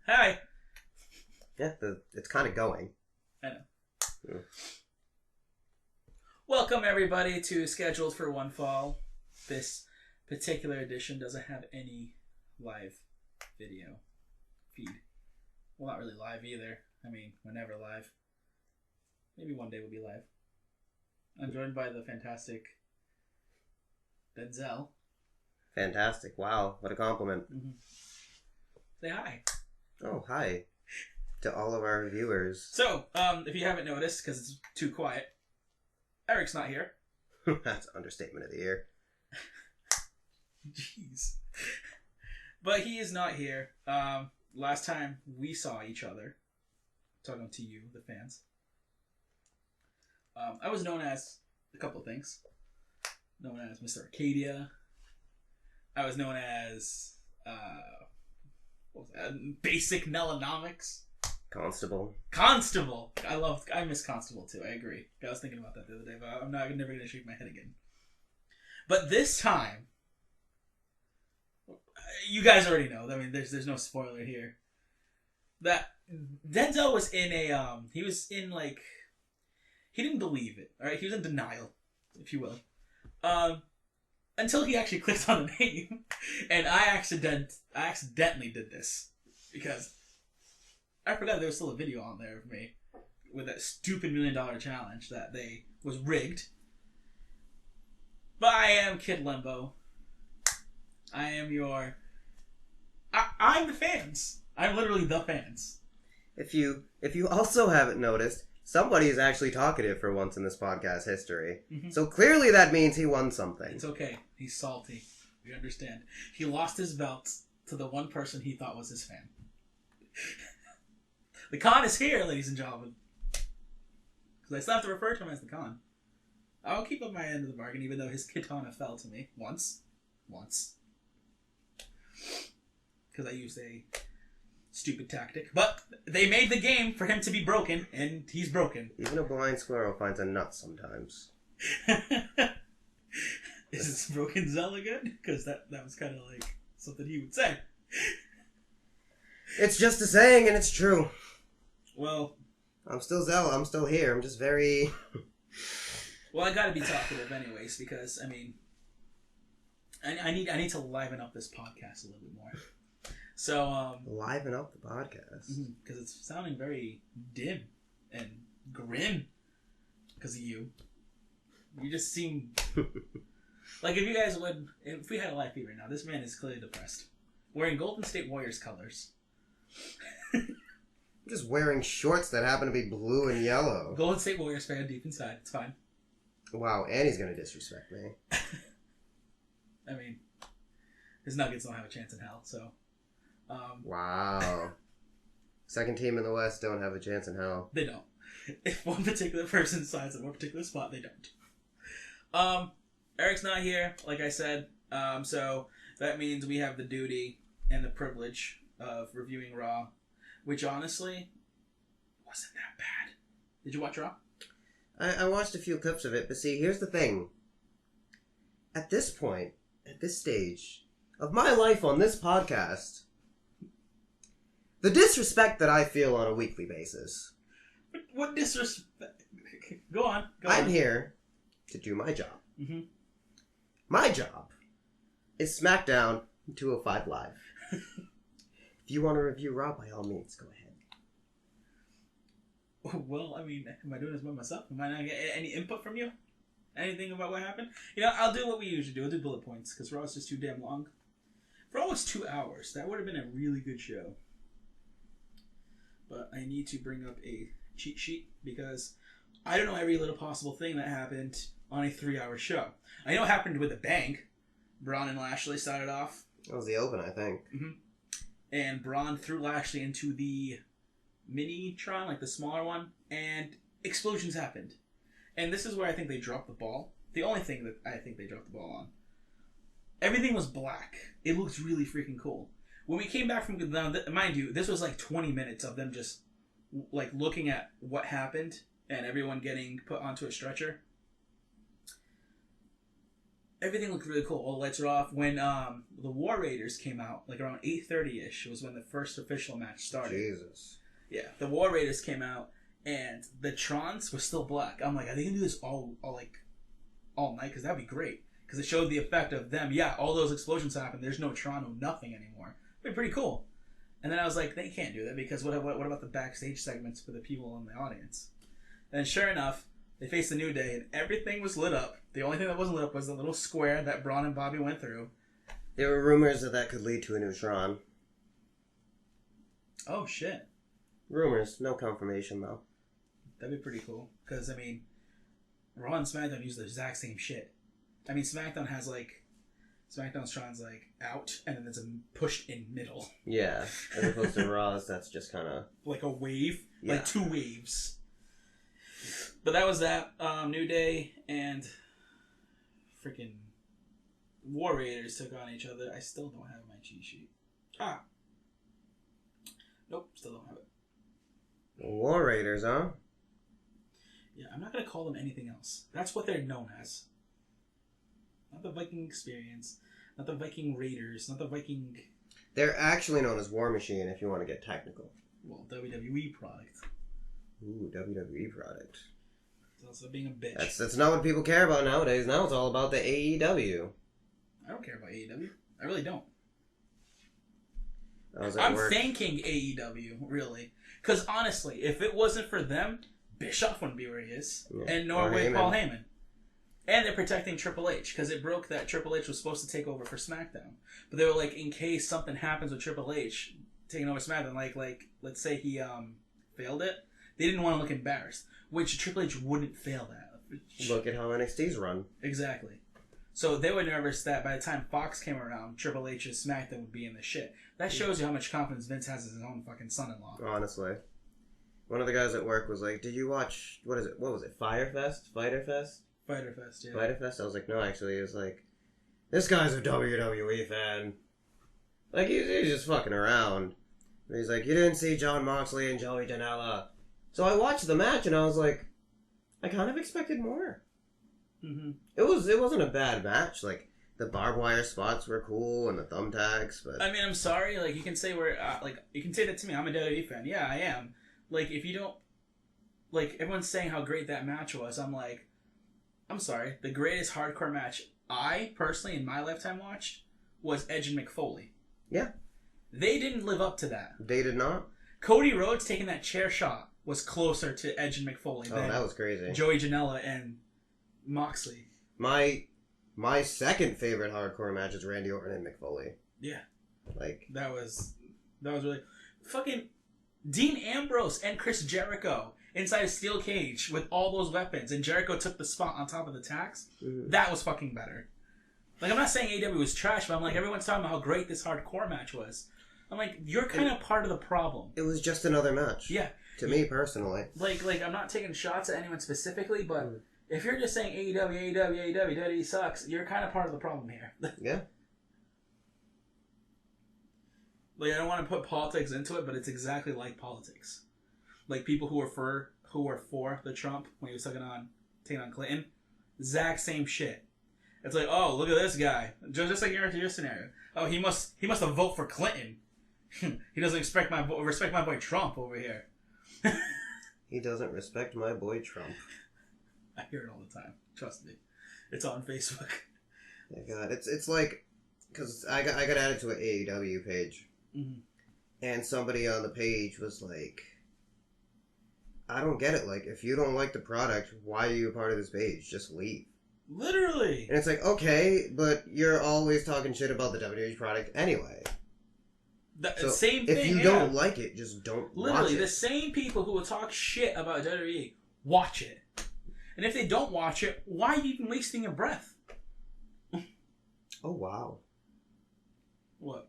Hi. Yeah, it's kind of going. I know. Yeah. Welcome everybody to Scheduled for One Fall. This particular edition doesn't have any live video feed. Well, not really live either. I mean, we're never live. Maybe one day we'll be live. I'm joined by the fantastic Denzel. Fantastic. Wow, what a compliment. Mm-hmm. Say hi. Oh, hi to all of our viewers. So, if you haven't noticed, because it's too quiet, Eric's not here. That's an understatement of the year. Jeez. But he is not here. Last time we saw each other, talking to you, the fans, I was known as a couple of things. Known as Mr. Arcadia. I was known as what was that? Basic Nelonomics. Constable. I miss Constable too. I agree. I was thinking about that the other day, but I'm never going to shake my head again. But this time, you guys already know. I mean, there's no spoiler here. That Denzel was in a he didn't believe it. All right, he was in denial, if you will. Until he actually clicked on the name, and I accidentally did this because I forgot there was still a video on there of me with that stupid $1 million challenge that was rigged. But I am Kid Limbo. I am I'm the fans. I'm literally the fans. If you also haven't noticed, somebody is actually talkative for once in this podcast history. Mm-hmm. So clearly that means he won something. It's okay. He's salty. We understand. He lost his belt to the one person he thought was his fan. The Khan is here, ladies and gentlemen. Because I still have to refer to him as the Khan. I'll keep up my end of the bargain, even though his katana fell to me once. Because I used a stupid tactic. But they made the game for him to be broken, and he's broken. Even a blind squirrel finds a nut sometimes. Is this broken Zell again? Because that was kind of like something he would say. It's just a saying, and it's true. Well, I'm still Zell. I'm still here. I'm just very... Well, I gotta be talkative anyways, because, I mean, I need to liven up this podcast a little bit more. So, liven up the podcast? Because it's sounding very dim and grim because of you. You just seem... Like, if we had a live feed right now, this man is clearly depressed. Wearing Golden State Warriors colors. I'm just wearing shorts that happen to be blue and yellow. Golden State Warriors fan deep inside. It's fine. Wow, and he's going to disrespect me. I mean, his Nuggets don't have a chance in hell, so... Wow. Second team in the West don't have a chance in hell. They don't. If one particular person decides at one particular spot, they don't. Eric's not here, like I said, so that means we have the duty and the privilege of reviewing Raw, which honestly wasn't that bad. Did you watch Raw? I watched a few clips of it, but see, here's the thing. At this point, at this stage of my life on this podcast, the disrespect that I feel on a weekly basis. What disrespect? Go on. I'm here to do my job. Mm-hmm. My job is SmackDown 205 Live. If you want to review Raw, by all means, go ahead. Well, I mean, am I doing this by myself? Am I not getting any input from you? Anything about what happened? You know, I'll do what we usually do. I'll do bullet points, because Raw is just too damn long. For almost 2 hours, that would have been a really good show. But I need to bring up a cheat sheet, because I don't know every little possible thing that happened on a 3-hour show. I know it happened with the Bank. Braun and Lashley started off. That was the open, I think. Mm-hmm. And Braun threw Lashley into the Mini-Tron, like the smaller one, and explosions happened. And this is where I think they dropped the ball. The only thing that I think they dropped the ball on. Everything was black. It looked really freaking cool. When we came back from, mind you, this was like 20 minutes of them just like looking at what happened and everyone getting put onto a stretcher. everything looked really cool. All the lights were off. When the War Raiders came out, like around 8:30ish, was when the first official match started. Jesus. Yeah, the War Raiders came out, and the Trons was still black. I'm like, are they gonna do this all night? Because that'd be great. Because it showed the effect of them. Yeah, all those explosions happened. There's no Tron, no nothing anymore. It'd be pretty cool. And then I was like, they can't do that because what about the backstage segments for the people in the audience? And sure enough, they faced the New Day, and everything was lit up. The only thing that wasn't lit up was the little square that Braun and Bobby went through. There were rumors that could lead to a new Tron. Oh, shit. Rumors. No confirmation, though. That'd be pretty cool. Because, I mean, Raw and SmackDown use the exact same shit. I mean, SmackDown has, like... SmackDown's Tron's, like, out, and then there's a pushed in middle. Yeah. As opposed to Raw's, that's just kind of... Like a wave? Yeah. Like 2 waves. But that was that. New Day and freaking War Raiders took on each other. I still don't have my cheat sheet. Nope, still don't have it. War Raiders, huh? Yeah, I'm not going to call them anything else. That's what they're known as. Not the Viking Experience, not the Viking Raiders, not the Viking... They're actually known as War Machine if you want to get technical. Well, WWE product. Ooh, WWE product. It's also being a bitch. That's not what people care about nowadays. Now it's all about the AEW. I don't care about AEW. I really don't. I'm thanking AEW, really. Because honestly, if it wasn't for them, Bischoff wouldn't be where he is. Yeah. And nor would Paul Heyman. And they're protecting Triple H, because it broke that Triple H was supposed to take over for SmackDown. But they were like, in case something happens with Triple H taking over SmackDown, like let's say he failed it, they didn't want to look embarrassed. Which Triple H wouldn't fail that. Look at how NXT's run. Exactly. So they were nervous that by the time Fox came around, Triple H's SmackDown would be in the shit. That shows you how much confidence Vince has in his own fucking son-in-law. Honestly. One of the guys at work was like, did you watch, what was it, Fyter Fest? Fighter Fest, yeah. Fighter Fest? I was like, no, actually. He was like, this guy's a WWE fan. Like, he's just fucking around. And he's like, you didn't see Jon Moxley and Joey Janela. So I watched the match and I was like, I kind of expected more. Mm-hmm. It wasn't a bad match. Like, the barbed wire spots were cool and the thumbtacks, but... I mean, I'm sorry. Like, you can say you can say that to me. I'm a WWE fan. Yeah, I am. Like, if you don't... Like, everyone's saying how great that match was. I'm like, I'm sorry. The greatest hardcore match I, personally, in my lifetime watched was Edge and McFoley. Yeah. They didn't live up to that. They did not? Cody Rhodes taking that chair shot was closer to Edge and McFoley than that was crazy. Joey Janela and Moxley. My second favorite hardcore match is Randy Orton and Mick Foley. Yeah. Like... That was really... Fucking Dean Ambrose and Chris Jericho inside a steel cage with all those weapons, and Jericho took the spot on top of the tax. Mm. That was fucking better. Like, I'm not saying AEW was trash, but I'm like, everyone's talking about how great this hardcore match was. I'm like, you're kind of part of the problem. It was just another match. Yeah. To me, personally. Like I'm not taking shots at anyone specifically, but if you're just saying AEW, WWE sucks, you're kind of part of the problem here. Yeah. Like, I don't want to put politics into it, but it's exactly like politics. Like, people who were for the Trump when he was taking on Clinton, exact same shit. It's like, oh, look at this guy. Just like your scenario. Oh, he must have voted for Clinton. He doesn't respect my boy Trump over here. He doesn't respect my boy Trump. I hear it all the time. Trust me. It's on Facebook. My God, it's like, because I got added to an AEW page, and somebody on the page was like, I don't get it. Like, if you don't like the product, why are you a part of this page? Just leave. Literally. And it's like, okay, but you're always talking shit about the WWE product anyway. The same thing. If you don't like it, just don't Literally, watch it. the same people who will talk shit about WWE, watch it. And if they don't watch it, why are you even wasting your breath? Oh, wow. What?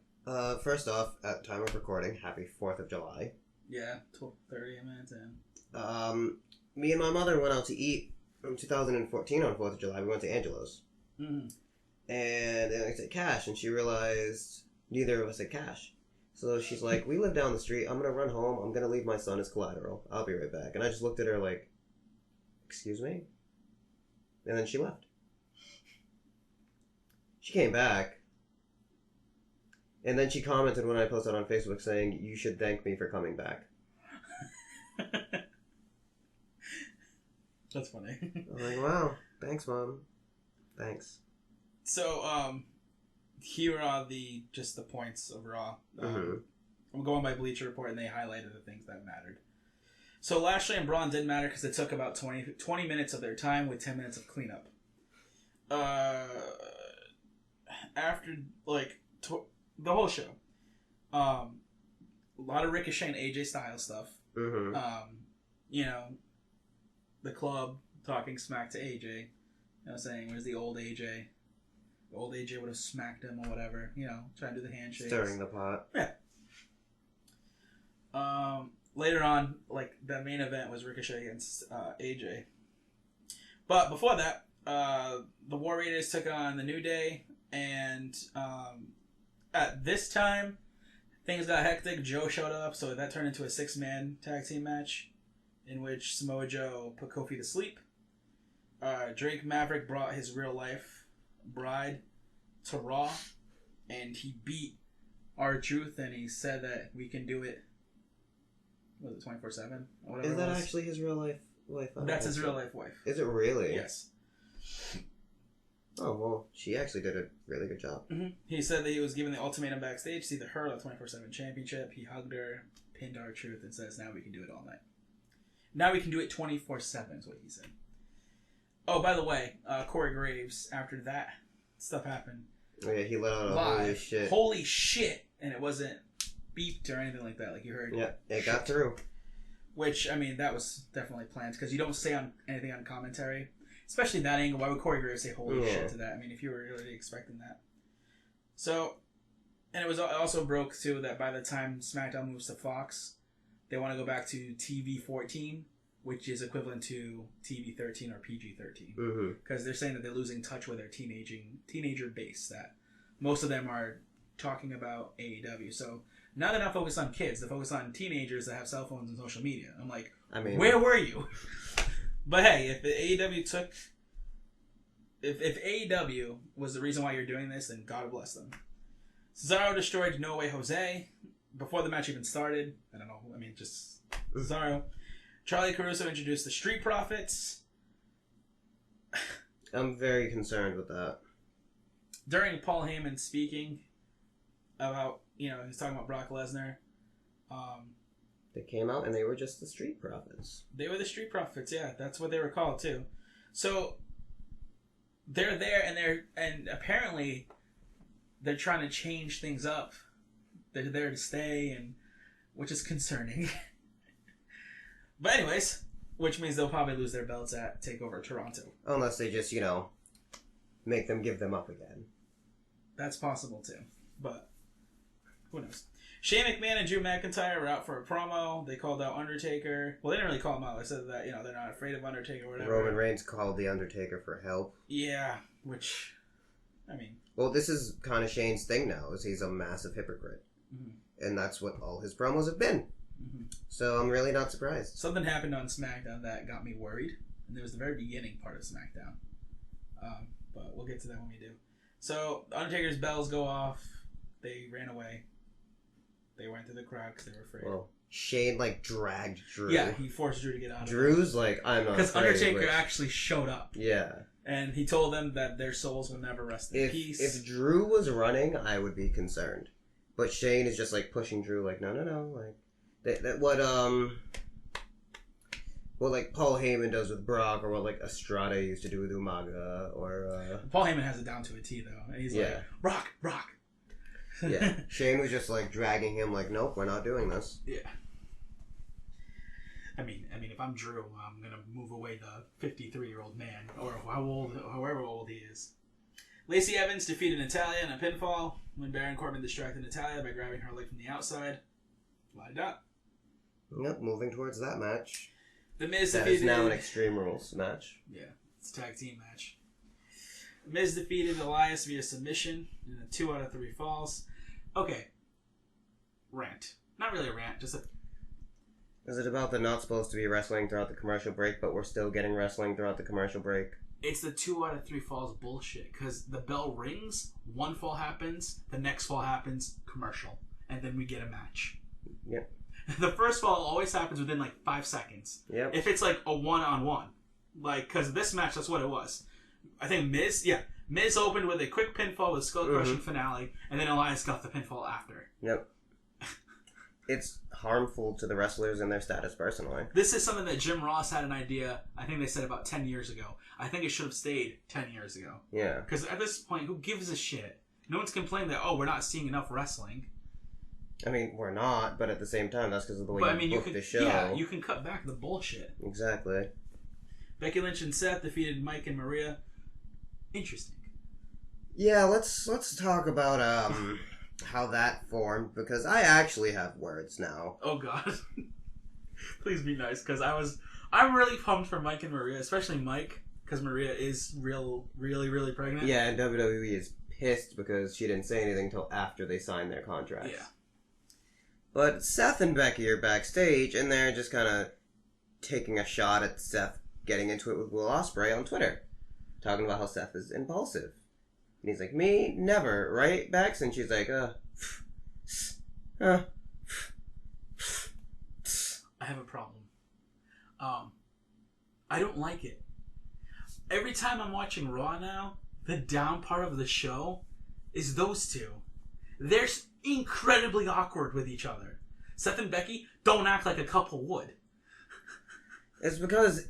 First off, at time of recording, happy 4th of July. Yeah, 12:30 minutes in. Me and my mother went out to eat in 2014 on 4th of July. We went to Angelo's. Mm-hmm. And then I said cash, and she realized neither of us had cash. So she's like, we live down the street. I'm going to run home. I'm going to leave my son as collateral. I'll be right back. And I just looked at her like, excuse me? And then she left. She came back. And then she commented when I posted on Facebook saying, "You should thank me for coming back." That's funny. I'm like, wow, thanks, Mom. Thanks. So, here are the points of Raw. I'm going by Bleacher Report, and they highlighted the things that mattered. So Lashley and Braun didn't matter because it took about 20 minutes of their time with 10 minutes of cleanup. After, the whole show. A lot of Ricochet and AJ Styles stuff. The club talking smack to AJ. Saying, where's the old AJ? The old AJ would have smacked him or whatever. Trying to do the handshake. Stirring the pot. Yeah. Later on, the main event was Ricochet against AJ. But before that, the War Raiders took on the New Day, and at this time, things got hectic. Joe showed up, so that turned into a 6-man tag team match, in which Samoa Joe put Kofi to sleep. Drake Maverick brought his real-life bride to Raw, and he beat R-Truth, and he said that we can do it. Was it 24/7? Is that actually his real life wife? That's his real life wife. Is it really? Yes. Oh, well, she actually did a really good job. Mm-hmm. He said that he was given the ultimatum backstage. It's either her or the 24/7 championship. He hugged her, pinned R-Truth, and says, now we can do it all night. Now we can do it 24/7 is what he said. Oh, by the way, Corey Graves, after that stuff happened. Oh, yeah, he let out a live, holy shit. Holy shit! And it wasn't beeped or anything like that, like you heard. Yeah, it got through. Which, that was definitely planned, because you don't say anything on commentary. Especially that angle. Why would Corey Graves say holy shit to that? If you were really expecting that. So, and it also broke, too, that by the time SmackDown moves to Fox, they want to go back to TV-14, which is equivalent to TV-13 or PG-13. Because they're saying that they're losing touch with their teenager base, that most of them are talking about AEW. So, now they're not focused on kids. They're focused on teenagers that have cell phones and social media. I'm like, where were you? But hey, if AEW if AEW was the reason why you're doing this, then God bless them. Cesaro destroyed No Way Jose before the match even started. I don't know. Just Cesaro. Charlie Caruso introduced the Street Profits. I'm very concerned with that. During Paul Heyman speaking about, he's talking about Brock Lesnar. They came out and they were just the Street Profits. They were the Street Profits, yeah. That's what they were called, too. So, they're there, and apparently they're trying to change things up. They're there to stay, and which is concerning. But anyways, which means they'll probably lose their belts at TakeOver Toronto. Unless they just, make them give them up again. That's possible, too. But who knows? Shane McMahon and Drew McIntyre were out for a promo. They called out Undertaker. Well, they didn't really call him out. They said that, they're not afraid of Undertaker or whatever. Roman Reigns called the Undertaker for help. Yeah, which, Well, this is kind of Shane's thing now, is he's a massive hypocrite. And that's what all his promos have been. So I'm really not surprised. Something happened on SmackDown that got me worried. And it was the very beginning part of SmackDown. But we'll get to that when we do. So, Undertaker's bells go off. They ran away. They went to the crowd because they were afraid. Well, Shane, dragged Drew. Yeah, he forced Drew to get out of it. Drew's like, I'm not because Undertaker actually showed up. Yeah. And he told them that their souls will never rest in peace. If Drew was running, I would be concerned. But Shane is just, pushing Drew, no. What Paul Heyman does with Brock, or what, Estrada used to do with Umaga, or... Paul Heyman has it down to a T, though. And he's like, Rock! Yeah. Shane was just, dragging him, nope, we're not doing this. Yeah. If I'm Drew, I'm going to move away the 53-year-old man, or however old he is. Lacey Evans defeated Natalya in a pinfall when Baron Corbin distracted Natalya by grabbing her leg from the outside. La-da. Yep, moving towards that match. The Miz that defeated... is now an Extreme Rules match. Yeah, it's a tag team match. The Miz defeated Elias via submission in a 2 out of 3 falls. Okay. Rant. Not really a rant, just a... Is it about the not supposed to be wrestling throughout the commercial break, but we're still getting wrestling throughout the commercial break? It's the 2 out of 3 falls bullshit. Because the bell rings, one fall happens, the next fall happens, commercial. And then we get a match. Yep. The first fall always happens within like 5 seconds. Yep. If it's like a 1-on-1. Like, because this match, that's what it was. I think Miz opened with a quick pinfall with skull-crushing finale, and then Elias got the pinfall after. Yep. It's harmful to the wrestlers and their status personally. This is something that Jim Ross had an idea, I think they said about 10 years ago. I think it should have stayed 10 years ago. Yeah. Because at this point, who gives a shit? No one's complaining that, we're not seeing enough wrestling. I mean, we're not, but at the same time, that's because of the way you book the show. Yeah, you can cut back the bullshit. Exactly. Becky Lynch and Seth defeated Mike and Maria. Interesting. Yeah, let's talk about how that formed, because I actually have words now. Oh God. Please be nice, because I'm really pumped for Mike and Maria, especially Mike, because Maria is really pregnant. Yeah, and WWE is pissed because she didn't say anything until after they signed their contracts. Yeah. But Seth and Becky are backstage, and they're just kind of taking a shot at Seth getting into it with Will Ospreay on Twitter, talking about how Seth is impulsive. And he's like, me? Never, right, Bex? And she's like, I have a problem. I don't like it. Every time I'm watching Raw now, the down part of the show is those two. They're incredibly awkward with each other. Seth and Becky don't act like a couple would. It's because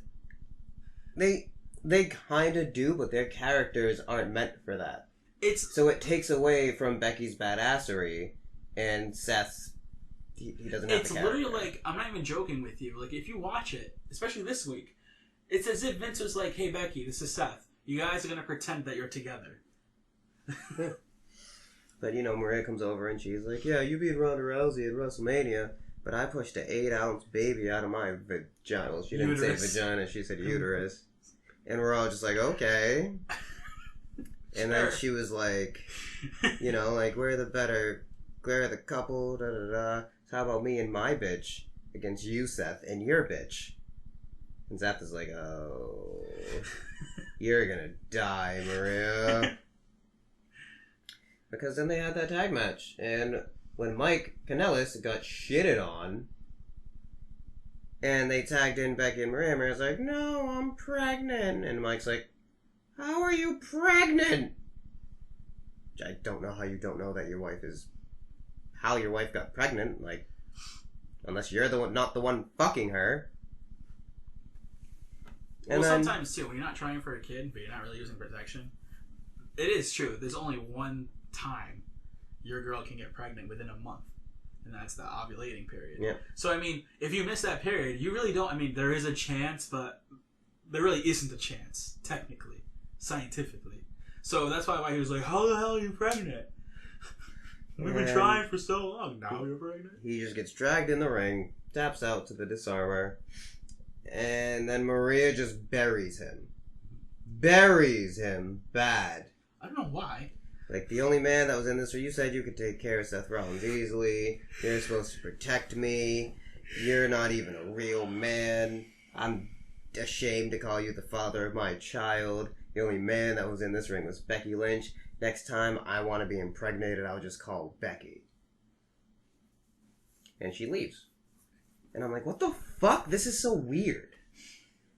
they kind of do, but their characters aren't meant for that. So it takes away from Becky's badassery, and Seth's, he doesn't have the character. It's literally like, I'm not even joking with you, like if you watch it, especially this week, it's as if Vince was like, hey Becky, this is Seth. You guys are going to pretend that you're together. But, Maria comes over and she's like, yeah, you beat Ronda Rousey at WrestleMania, but I pushed an 8-ounce baby out of my vagina. Well, she didn't say vagina, she said uterus. And we're all just like, okay. And then she was like, like, we're the couple, da-da-da. So how about me and my bitch against you, Seth, and your bitch? And Seth is like, oh, you're gonna die, Maria. Because then they had that tag match, and when Mike Kanellis got shitted on, and they tagged in Becky and Maria's like, no, I'm pregnant. And Mike's like, how are you pregnant? I don't know how you don't know that how your wife got pregnant, like, unless you're the one, not the one fucking her. And well, sometimes too, when you're not trying for a kid, but you're not really using protection, it is true. There's only one time your girl can get pregnant within a month, and that's the ovulating period. Yeah. So, I mean, if you miss that period, you really don't, there is a chance, but there really isn't a chance, technically, scientifically. So that's why he was like, how the hell are you pregnant? We've been trying for so long. Now you're pregnant? He just gets dragged in the ring, taps out to the disarmer, and then Maria just buries him. Buries him bad. I don't know why. Like, the only man that was in this, you said you could take care of Seth Rollins easily. You're supposed to protect me. You're not even a real man. I'm ashamed to call you the father of my child. The only man that was in this ring was Becky Lynch. Next time I want to be impregnated, I'll just call Becky. And she leaves. And I'm like, what the fuck? This is so weird.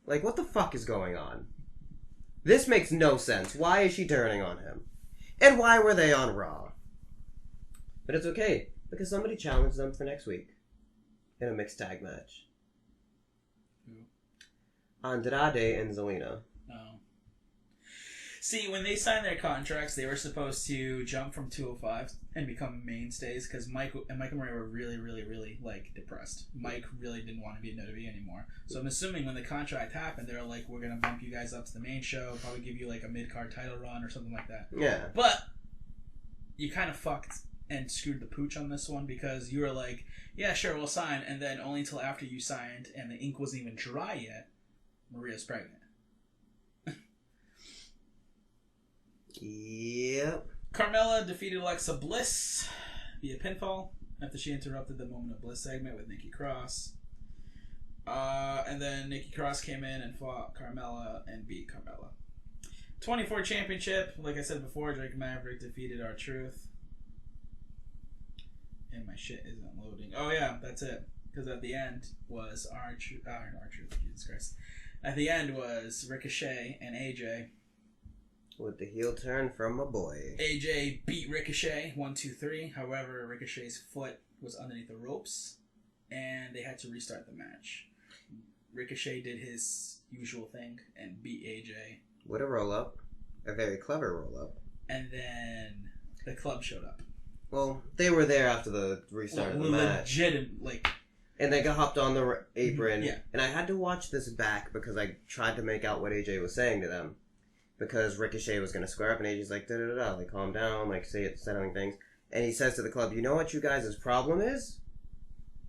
Like, what the fuck is going on? This makes no sense. Why is she turning on him? And why were they on Raw? But it's okay, because somebody challenged them for next week in a mixed tag match. Andrade and Zelina. Oh. See, when they signed their contracts, they were supposed to jump from 205 and become mainstays, because Mike and Maria were really, depressed. Mike really didn't want to be in WWE anymore. So I'm assuming when the contract happened, they were like, we're going to bump you guys up to the main show, probably give you like a mid-card title run or something like that. Yeah. But you kind of fucked and screwed the pooch on this one, because you were like, yeah, sure, we'll sign, and then only until after you signed and the ink wasn't even dry yet, Maria's pregnant. Yep. Carmella defeated Alexa Bliss via pinfall after she interrupted the Moment of Bliss segment with Nikki Cross. And then Nikki Cross came in and fought Carmella and beat Carmella. 24 championship. Like I said before, Drake Maverick defeated R-Truth. And my shit isn't loading. Oh yeah, that's it. Because at the end was R-Truth, Jesus Christ. At the end was Ricochet and AJ. With the heel turn from my boy. AJ beat Ricochet 1-2-3. However, Ricochet's foot was underneath the ropes, and they had to restart the match. Ricochet did his usual thing and beat AJ. With a roll up, a very clever roll up. And then the club showed up. Well, they were there after the restart of the match. And they got hopped on the apron. Yeah. And I had to watch this back because I tried to make out what AJ was saying to them. Because Ricochet was going to square up and AJ's like, da-da-da-da, like, calm down, like, settling things. And he says to the club, you know what you guys' problem is?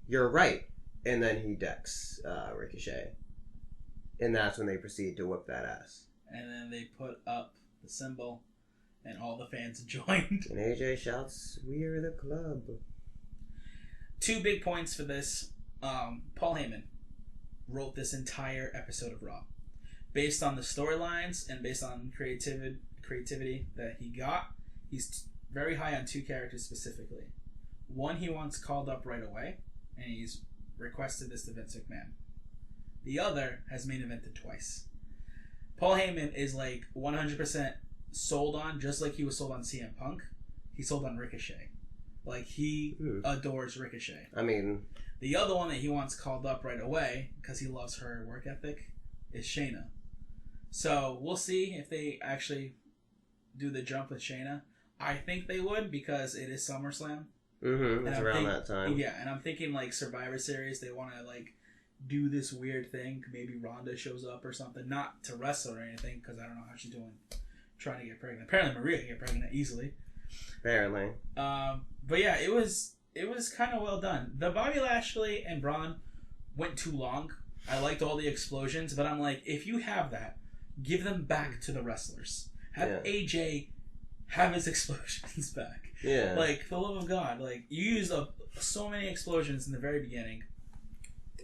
You're right. And then he decks Ricochet. And that's when they proceed to whip that ass. And then they put up the symbol, and all the fans joined. And AJ shouts, "We're the club." 2 big points for this. Paul Heyman wrote this entire episode of Raw. Based on the storylines and based on creativity that he got, he's very high on 2 characters specifically. One he wants called up right away, and he's requested this to Vince McMahon. The other has main evented twice. Paul Heyman is like 100% sold on, just like he was sold on CM Punk. He's sold on Ricochet. Like, he adores Ricochet. I mean... The other one that he wants called up right away, because he loves her work ethic, is Shayna. So, we'll see if they actually do the jump with Shayna. I think they would, because it is SummerSlam. Mm-hmm, it's around that time. Yeah, and I'm thinking, like, Survivor Series, they want to, like, do this weird thing. Maybe Ronda shows up or something. Not to wrestle or anything, because I don't know how she's doing trying to get pregnant. Apparently Maria can get pregnant easily. Apparently. But yeah, it was kind of well done. The Bobby Lashley and Braun went too long. I liked all the explosions, but I'm like, if you have that, give them back to the wrestlers. Have AJ have his explosions back. Yeah. Like, for the love of God, like, you used so many explosions in the very beginning.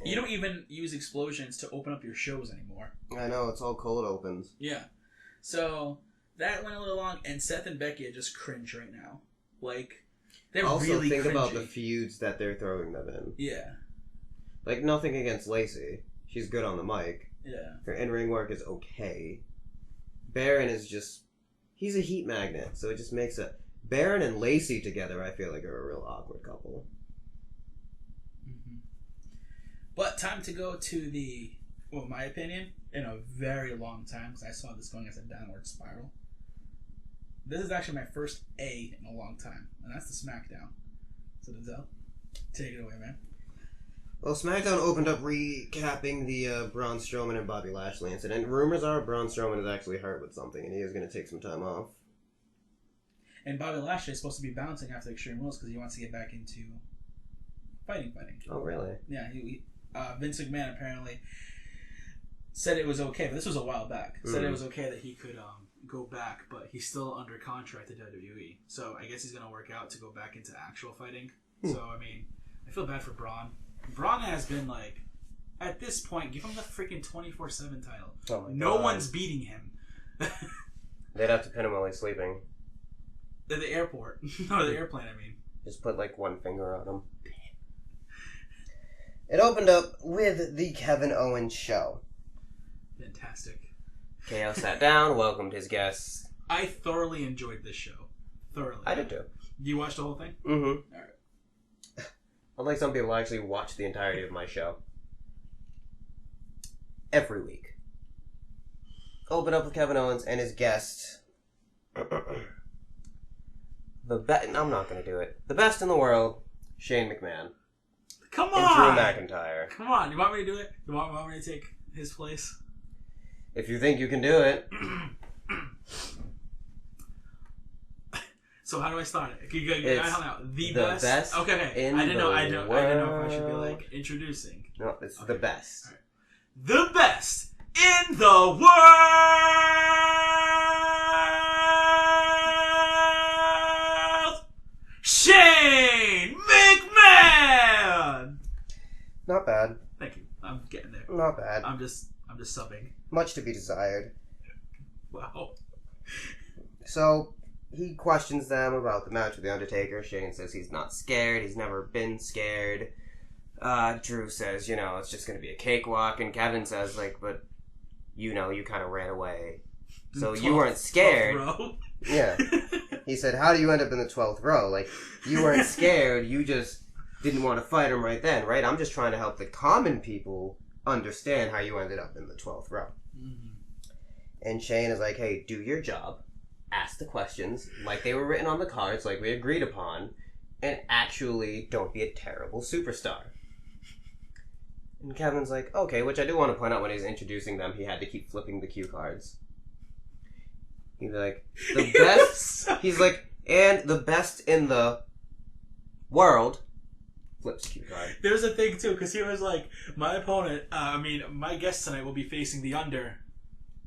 You don't even use explosions to open up your shows anymore. I know, it's all cold opens. Yeah. So, that went a little long, and Seth and Becky are just cringe right now. Like, they're also, really think cringy. about the feuds that they're throwing them in. Yeah. Like, nothing against Lacey. She's good on the mic. Yeah. Her in-ring work is okay. Baron is just... He's a heat magnet, so it just makes a... Baron and Lacey together, I feel like, are a real awkward couple. Mm-hmm. But time to go to the... Well, my opinion, in a very long time, because I saw this going as a downward spiral. This is actually my first A in a long time, and that's the SmackDown. So, Denzel, take it away, man. Well, SmackDown opened up recapping the Braun Strowman and Bobby Lashley incident. Rumors are Braun Strowman is actually hurt with something, and he is going to take some time off. And Bobby Lashley is supposed to be bouncing after Extreme Rules because he wants to get back into fighting. Oh, really? Yeah, Vince McMahon apparently said it was okay, but this was a while back. Said it was okay that he could go back, but he's still under contract to WWE. So I guess he's going to work out to go back into actual fighting. So, I mean, I feel bad for Braun. Braun has been, like, at this point, give him the freaking 24/7 title. Oh my no God. one's beating him. They'd have to pin him while he's sleeping. At the airport. No, the airplane, I mean. Just put, like, one finger on him. It opened up with the Kevin Owens show. Fantastic. KO sat down, welcomed his guests. I thoroughly enjoyed this show. Thoroughly. I did too. You watched the whole thing? Mm-hmm. Alright. Unlike some people, I actually watch the entirety of my show. Every week. Open up with Kevin Owens and his guest. I'm not going to do it. The best in the world, Shane McMahon. Come And on! Drew McIntyre. Come on, you want me to do it? You want me to take his place? If you think you can do it. So how do I start it? You gotta help me out. The best. Okay. in I didn't know. I the didn't know if I should be like introducing. No, it's the best. All right. The best in the world, Shane McMahon. Not bad. Thank you. I'm getting there. Not bad. I'm just subbing. Much to be desired. Wow. So, he questions them about the match with The Undertaker. Shane says he's not scared. He's never been scared. Drew says, it's just going to be a cakewalk. And Kevin says, but, you kind of ran away. So you weren't scared. 12th row. Yeah. He said, how do you end up in the 12th row? You weren't scared. You just didn't want to fight him right then, right? I'm just trying to help the common people understand how you ended up in the 12th row. Mm-hmm. And Shane is like, hey, do your job. Ask the questions like they were written on the cards, like we agreed upon, and actually don't be a terrible superstar. And Kevin's like, okay, which I do want to point out when he's introducing them, he had to keep flipping the cue cards. He's like, the best, he's like, and the best in the world, flips cue card. There's a thing too, because he was like, my guest tonight will be facing the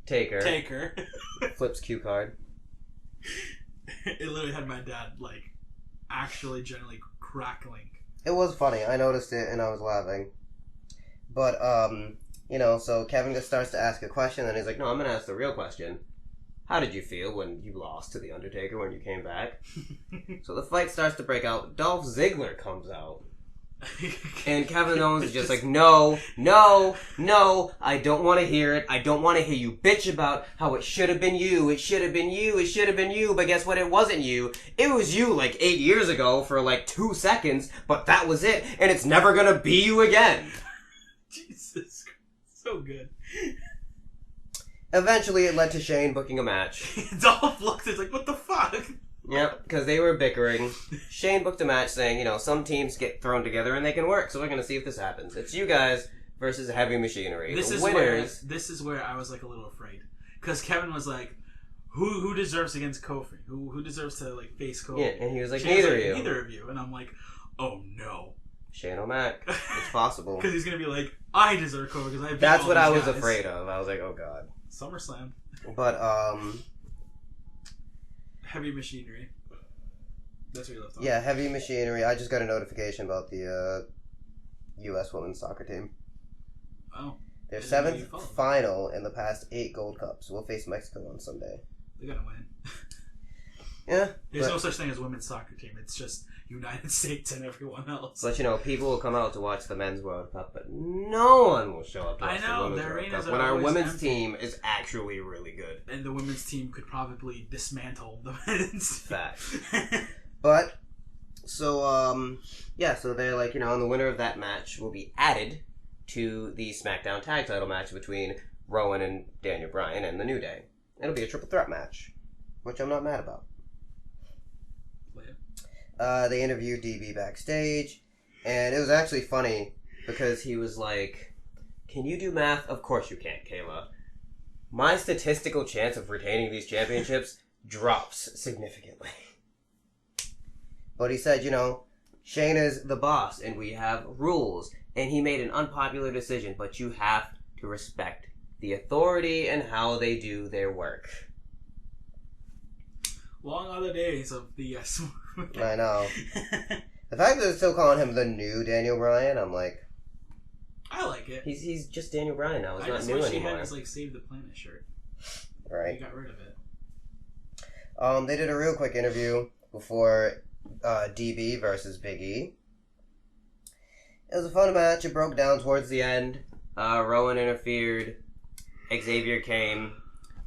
Taker. Flips cue card. It literally had my dad, actually generally crackling. It was funny. I noticed it and I was laughing. But, so Kevin just starts to ask a question and he's like, no, I'm going to ask the real question. How did you feel when you lost to The Undertaker when you came back? So the fight starts to break out. Dolph Ziggler comes out. And Kevin Owens is just like, no, I don't want to hear it. I don't want to hear you bitch about how it should have been you. It should have been you. But guess what? It wasn't you. It was you 8 years ago for 2 seconds. But that was it. And it's never going to be you again. Jesus Christ. So good. Eventually it led to Shane booking a match. Dolph looked at like, what the fuck? Yep, because they were bickering. Shane booked a match saying, some teams get thrown together and they can work, so we're going to see if this happens. It's you guys versus Heavy Machinery. This is where I was a little afraid. Because Kevin was like, who deserves against Kofi? Who deserves to face Kofi? Yeah, and he was like, Shane's neither of you. Neither of you. And I'm like, oh no. Shane O'Mac. It's possible. Because he's going to be like, I deserve Kofi because I beat That's all what these I was guys. afraid of. I was like, oh god. SummerSlam. But, Heavy Machinery. That's what you left on. Yeah, Heavy Machinery. I just got a notification about the U.S. women's soccer team. Oh. Their 7th final in the past 8 Gold Cups. We'll face Mexico on Sunday. They're going to win. Yeah. There's no such thing as women's soccer team. It's just United States and everyone else. But, people will come out to watch the men's World Cup, but no one will show up to watch the women's World Cup when our women's team is actually really good. And the women's team could probably dismantle the men's team. Fact. But, so they're like, and the winner of that match will be added to the SmackDown Tag Title match between Rowan and Daniel Bryan and The New Day. It'll be a triple threat match, which I'm not mad about. They interviewed DB backstage, and it was actually funny because he was like, can you do math? Of course you can't, Kayla. My statistical chance of retaining these championships drops significantly. But he said, Shane is the boss, and we have rules, and he made an unpopular decision, but you have to respect the authority and how they do their work. Long are the days of the yes. I know. The fact that they're still calling him the new Daniel Bryan, I'm like... I like it. He's just Daniel Bryan now. It's not new anymore. I just wish he had his, Save the Planet shirt. Right. He got rid of it. They did a real quick interview before DB versus Big E. It was a fun match. It broke down towards the end. Rowan interfered. Xavier came.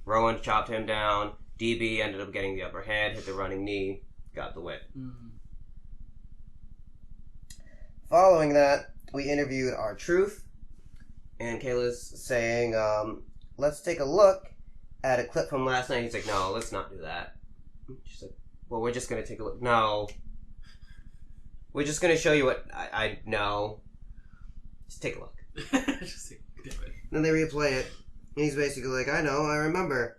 Rowan chopped him down. DB ended up getting the upper hand, hit the running knee, got the win. Mm-hmm. Following that, we interviewed R-Truth, and Kayla's saying, let's take a look at a clip from last night. He's like, no, let's not do that. She's like, well, we're just going to take a look. No. We're just going to show you what I know. Just take a look. Just take a look. Then they replay it, and he's basically like, I know, I remember.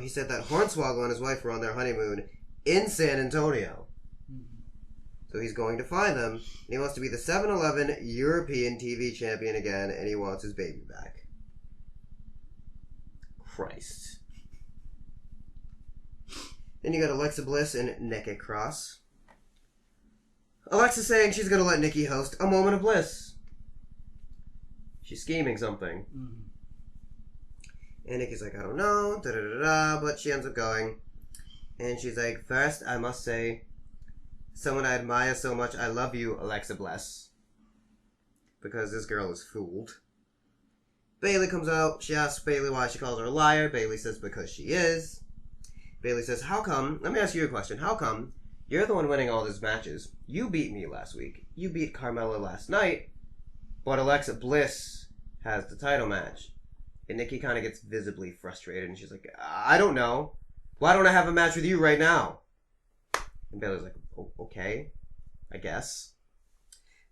He said that Hornswoggle and his wife were on their honeymoon in San Antonio. Mm-hmm. So he's going to find them. And he wants to be the 7-Eleven European TV champion again, and he wants his baby back. Christ. Then you got Alexa Bliss and Nikki Cross. Alexa saying she's going to let Nikki host a moment of bliss. She's scheming something. Mm-hmm. And Nikki's like, I don't know, da-da-da-da, but she ends up going. And she's like, first, I must say, someone I admire so much, I love you, Alexa Bliss. Because this girl is fooled. Bayley comes out, she asks Bayley why she calls her a liar. Bayley says because she is. Bayley says, how come, let me ask you a question, how come you're the one winning all these matches? You beat me last week, you beat Carmella last night, but Alexa Bliss has the title match. And Nikki kind of gets visibly frustrated, and she's like, I don't know. Why don't I have a match with you right now? And Bayley's like, okay, I guess.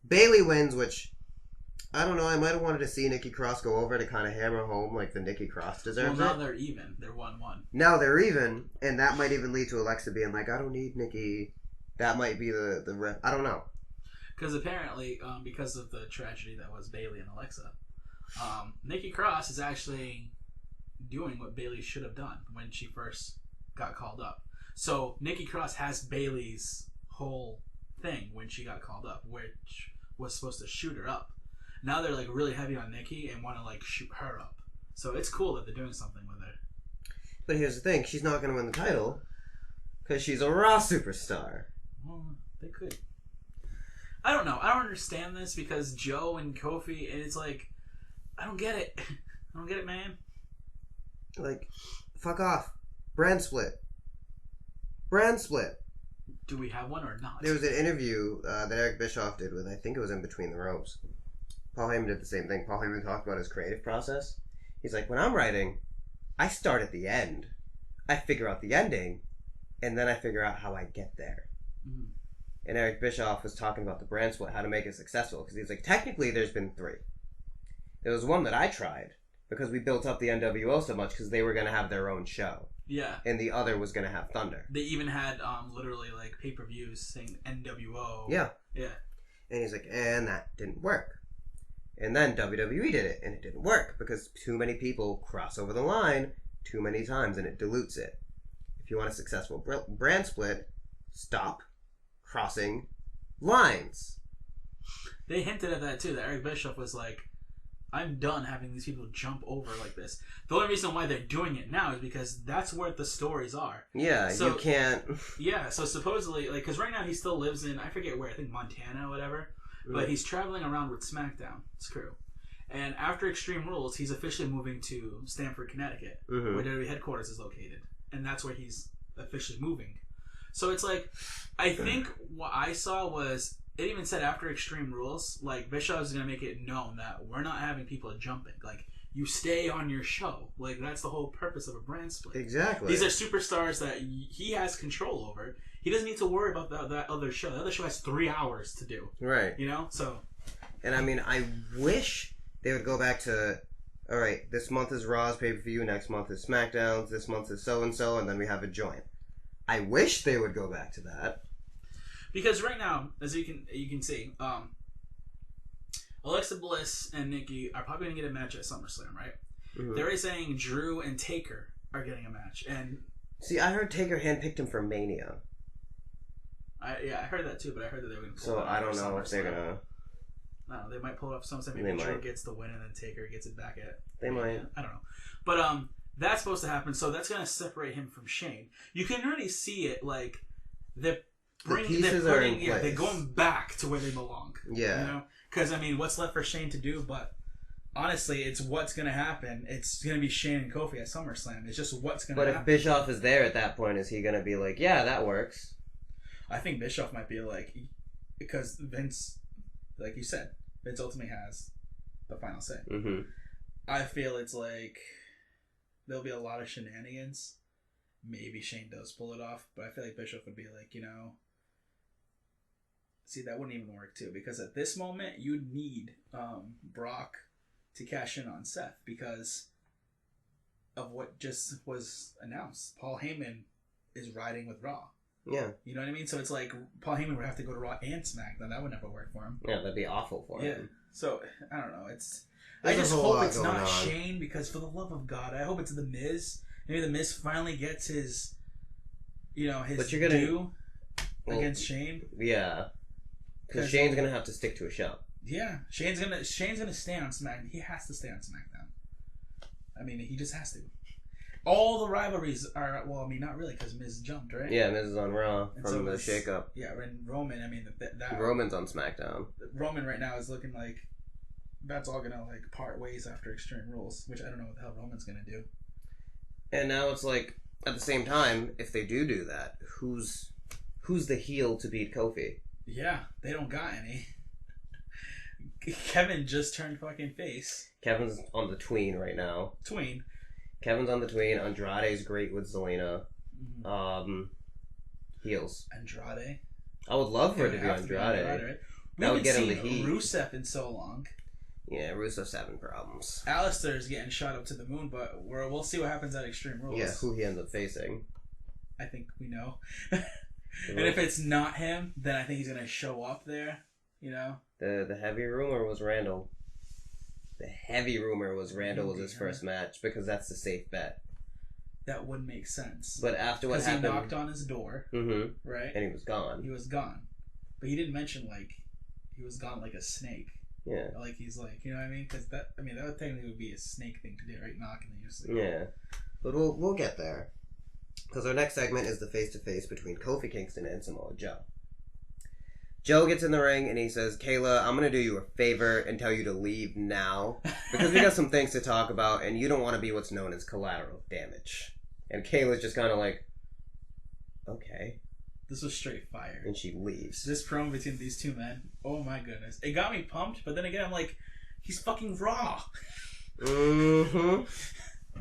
Bayley wins, which, I don't know, I might have wanted to see Nikki Cross go over to kind of hammer home like the Nikki Cross deserves. Well, now they're even. They're 1-1. Now they're even, and that might even lead to Alexa being like, I don't need Nikki. That might be the I don't know. Because apparently, because of the tragedy that was Bayley and Alexa, Nikki Cross is actually doing what Bayley should have done when she first got called up. So Nikki Cross has Bayley's whole thing when she got called up, which was supposed to shoot her up. Now they're like really heavy on Nikki and want to like shoot her up. So it's cool that they're doing something with her. But here's the thing, she's not going to win the title because she's a Raw superstar. Well, they could. I don't know. I don't understand this because Joe and Kofi, and it's like, I don't get it. I don't get it, man. Like, fuck off. Brand split. Brand split. Do we have one or not? There was an interview that Eric Bischoff did with, I think it was In Between the Ropes. Paul Heyman did the same thing. Paul Heyman talked about his creative process. He's like, when I'm writing, I start at the end. I figure out the ending, and then I figure out how I get there. Mm-hmm. And Eric Bischoff was talking about the brand split, how to make it successful. Because he's like, technically there's been 3. There was one that I tried, because we built up the NWO so much, because they were going to have their own show. Yeah. And the other was going to have Thunder. They even had literally like pay-per-views saying NWO. Yeah. Yeah. And he's like, and that didn't work. And then WWE did it, and it didn't work because too many people cross over the line too many times, and it dilutes it. If you want a successful brand split, stop crossing lines. They hinted at that too, that Eric Bischoff was like, I'm done having these people jump over like this. The only reason why they're doing it now is because that's where the stories are. Yeah, so, you can't... Yeah, so supposedly, like, because right now he still lives in, I forget where, I think Montana or whatever. But he's traveling around with SmackDown's crew. And after Extreme Rules, he's officially moving to Stamford, Connecticut, where WWE headquarters is located. And that's where he's officially moving. So it's like, I think what I saw was, it even said after Extreme Rules, like, Bischoff is going to make it known that we're not having people jumping. Like, you stay on your show. Like, that's the whole purpose of a brand split. Exactly. These are superstars that he has control over. He doesn't need to worry about that other show. The other show has 3 hours to do. Right. You know? So. And I mean, I wish they would go back to, all right, this month is Raw's pay-per-view, next month is SmackDown's, this month is so-and-so, and then we have a joint. I wish they would go back to that. Because right now, as you can see, Alexa Bliss and Nikki are probably going to get a match at SummerSlam, right? Mm-hmm. They're saying Drew and Taker are getting a match. And see, I heard Taker handpicked him for Mania. I heard that too, but I heard that they were going to pull it it off. So I don't know if they're going to... No, they might pull it off SummerSlam. Maybe Drew gets the win and then Taker gets it back at... They might. I don't know. But that's supposed to happen, so that's going to separate him from Shane. You can really see it, like, they're going back to where they belong. Yeah. You know? Because, I mean, what's left for Shane to do? But honestly, it's what's going to happen. It's going to be Shane and Kofi at SummerSlam. It's just what's going to happen. But if Bischoff is there at that point, is he going to be like, yeah, that works? I think Bischoff might be like, because Vince, like you said, Vince ultimately has the final say. Mm-hmm. I feel it's like there'll be a lot of shenanigans. Maybe Shane does pull it off, but I feel like Bischoff would be like, see, that wouldn't even work too, because at this moment you'd need Brock to cash in on Seth because of what just was announced. Paul Heyman is riding with Raw. Yeah. You know what I mean? So it's like Paul Heyman would have to go to Raw and SmackDown. That would never work for him. Yeah, that'd be awful for him. Yeah. So, I don't know. I just hope it's not Shane, because for the love of God, I hope it's The Miz. Maybe The Miz finally gets his due against Shane. Yeah. Because Shane's going to have to stick to a show. Yeah. Shane's gonna stay on SmackDown. He has to stay on SmackDown. I mean, he just has to. All the rivalries are, well, I mean, not really, because Miz jumped, right? Yeah, Miz is on Raw And from so the is- shakeup. Yeah, and Roman, I mean, that Roman's on SmackDown. Roman right now is looking like that's all gonna like part ways after Extreme Rules, which I don't know what the hell Roman's gonna do. And now it's like, at the same time, if they do that, who's the heel to beat Kofi? Yeah, they don't got any. Kevin just turned fucking face. Kevin's on the tween right now. Tween. Kevin's on the tween. Andrade's great with Zelina. Mm-hmm. Heels. Andrade. I would love for it to be have Andrade. Right? We That would haven't get him seen the heat. Rusev in so long. Yeah, Rusev's having problems. Alistair's getting shot up to the moon, but we'll see what happens at Extreme Rules. Yeah, who he ends up facing. I think we know. And if it's not him, then I think he's gonna show up there. You know. The heavy rumor was Randall. The heavy rumor was Randall was his first match because that's the safe bet. That would make sense. But after what happened, he knocked on his door, right? And he was gone. He was gone, but he didn't mention like he was gone like a snake. Yeah. Like he's like, you know what I mean? Because that would technically be a snake thing to do, right? Knocking and just like, yeah. But we'll get there because our next segment is the face-to-face between Kofi Kingston and Samoa Joe. Joe gets in the ring and he says, Kayla, I'm going to do you a favor and tell you to leave now because we got some things to talk about and you don't want to be what's known as collateral damage. And Kayla's just kind of like, okay. This was straight fire. And she leaves. This promo between these two men, oh my goodness. It got me pumped, but then again, I'm like, he's fucking Raw. Mm-hmm.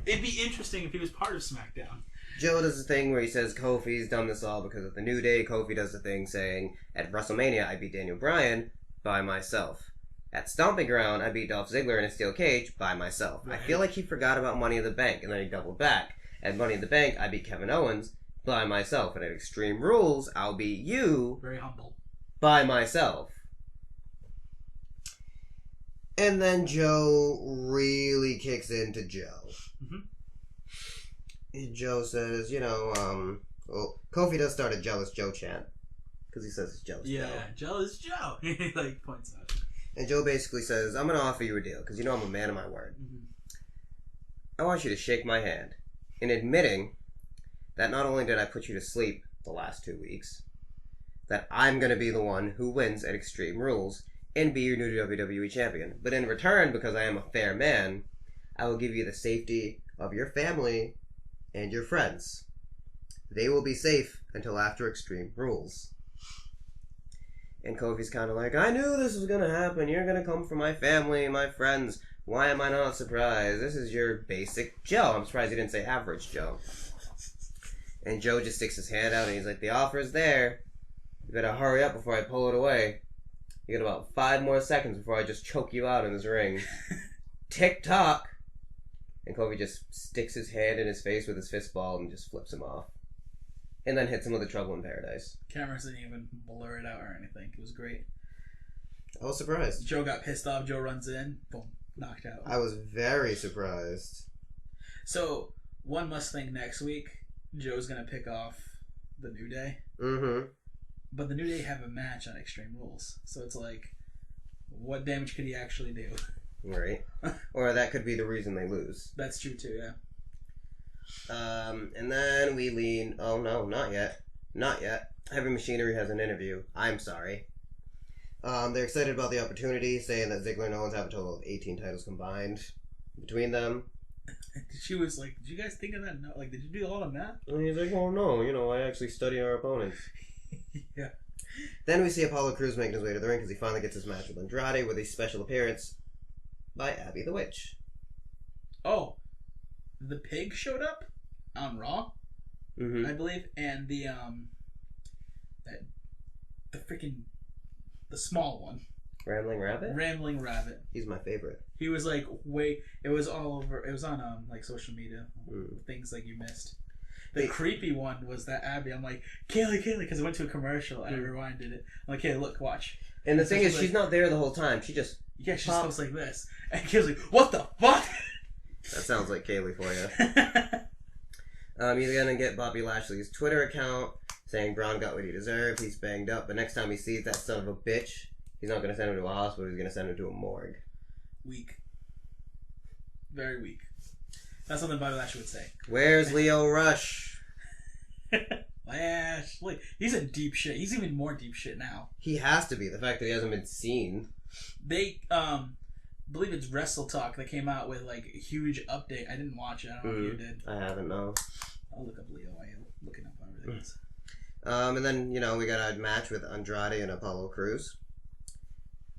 It'd be interesting if he was part of SmackDown. Joe does the thing where he says Kofi's done this all because of the New Day. Kofi does the thing saying, at WrestleMania, I beat Daniel Bryan by myself. At Stomping Ground, I beat Dolph Ziggler in a steel cage by myself. Right. I feel like he forgot about Money in the Bank, and then he doubled back. At Money in the Bank, I beat Kevin Owens by myself. And at Extreme Rules, I'll beat you Very humble. by myself. And then Joe really kicks into Joe. Mm-hmm. Joe says, well, Kofi does start a Jealous Joe chant. Because he says it's Jealous Joe. Yeah, Jealous Joe. He like points out. And Joe basically says, I'm going to offer you a deal, because you know I'm a man of my word. Mm-hmm. I want you to shake my hand in admitting that not only did I put you to sleep the last 2 weeks, that I'm going to be the one who wins at Extreme Rules and be your new WWE champion. But in return, because I am a fair man, I will give you the safety of your family and your friends. They will be safe until after Extreme Rules. And Kofi's kind of like, I knew this was going to happen. You're going to come for my family, my friends. Why am I not surprised? This is your basic Joe. I'm surprised he didn't say average Joe. And Joe just sticks his hand out and he's like, the offer's there. You better hurry up before I pull it away. You got about 5 more seconds before I just choke you out in this ring. Tick-tock. And Kofi just sticks his hand in his face with his fist ball and just flips him off. And then hits him with a Trouble in Paradise. Cameras didn't even blur it out or anything. It was great. I was surprised. Joe got pissed off. Joe runs in. Boom. Knocked out. I was very surprised. So, one must think next week, Joe's going to pick off the New Day. Mm-hmm. But the New Day have a match on Extreme Rules. So it's like, what damage could he actually do? Right. Or that could be the reason they lose. That's true too, yeah. And then we lean... Oh, no, not yet. Not yet. Heavy Machinery has an interview. I'm sorry. They're excited about the opportunity, saying that Ziggler and Owens have a total of 18 titles combined between them. She was like, did you guys think of that? No, like, did you do all of that? And he's like, oh, no, I actually study our opponents. Yeah. Then we see Apollo Crews making his way to the ring because he finally gets his match with Andrade with a special appearance by Abby the Witch. Oh, the pig showed up on Raw, Mm-hmm. I believe, and the small one, Rambling Rabbit? Rambling Rabbit. He's my favorite. He was like, it was all over. It was on like social media things like you missed. The creepy one was that Abby. I'm like, Kaylee, because it went to a commercial and I rewinded it. I'm like, hey, look, watch. And the so thing is, she's she's not there the whole time. She just she just pops. goes like this, and Kaylee's like, what the fuck? That sounds like Kaylee for you. You're gonna get Bobby Lashley's Twitter account saying Braun got what he deserved. He's banged up, but next time he sees that son of a bitch, he's not gonna send him to a hospital. He's gonna send him to a morgue. Weak. Very weak. That's something Bobby Lashley would say. Where's Leo Rush? Lashley. He's in deep shit. He's even more deep shit now. He has to be. The fact that he hasn't been seen. They, believe it's Wrestle Talk that came out with, like, a huge update. I didn't watch it. I don't know if you did. I haven't, no. I'll look up Leo while you're looking up everything else. And then, you know, we got a match with Andrade and Apollo Crews.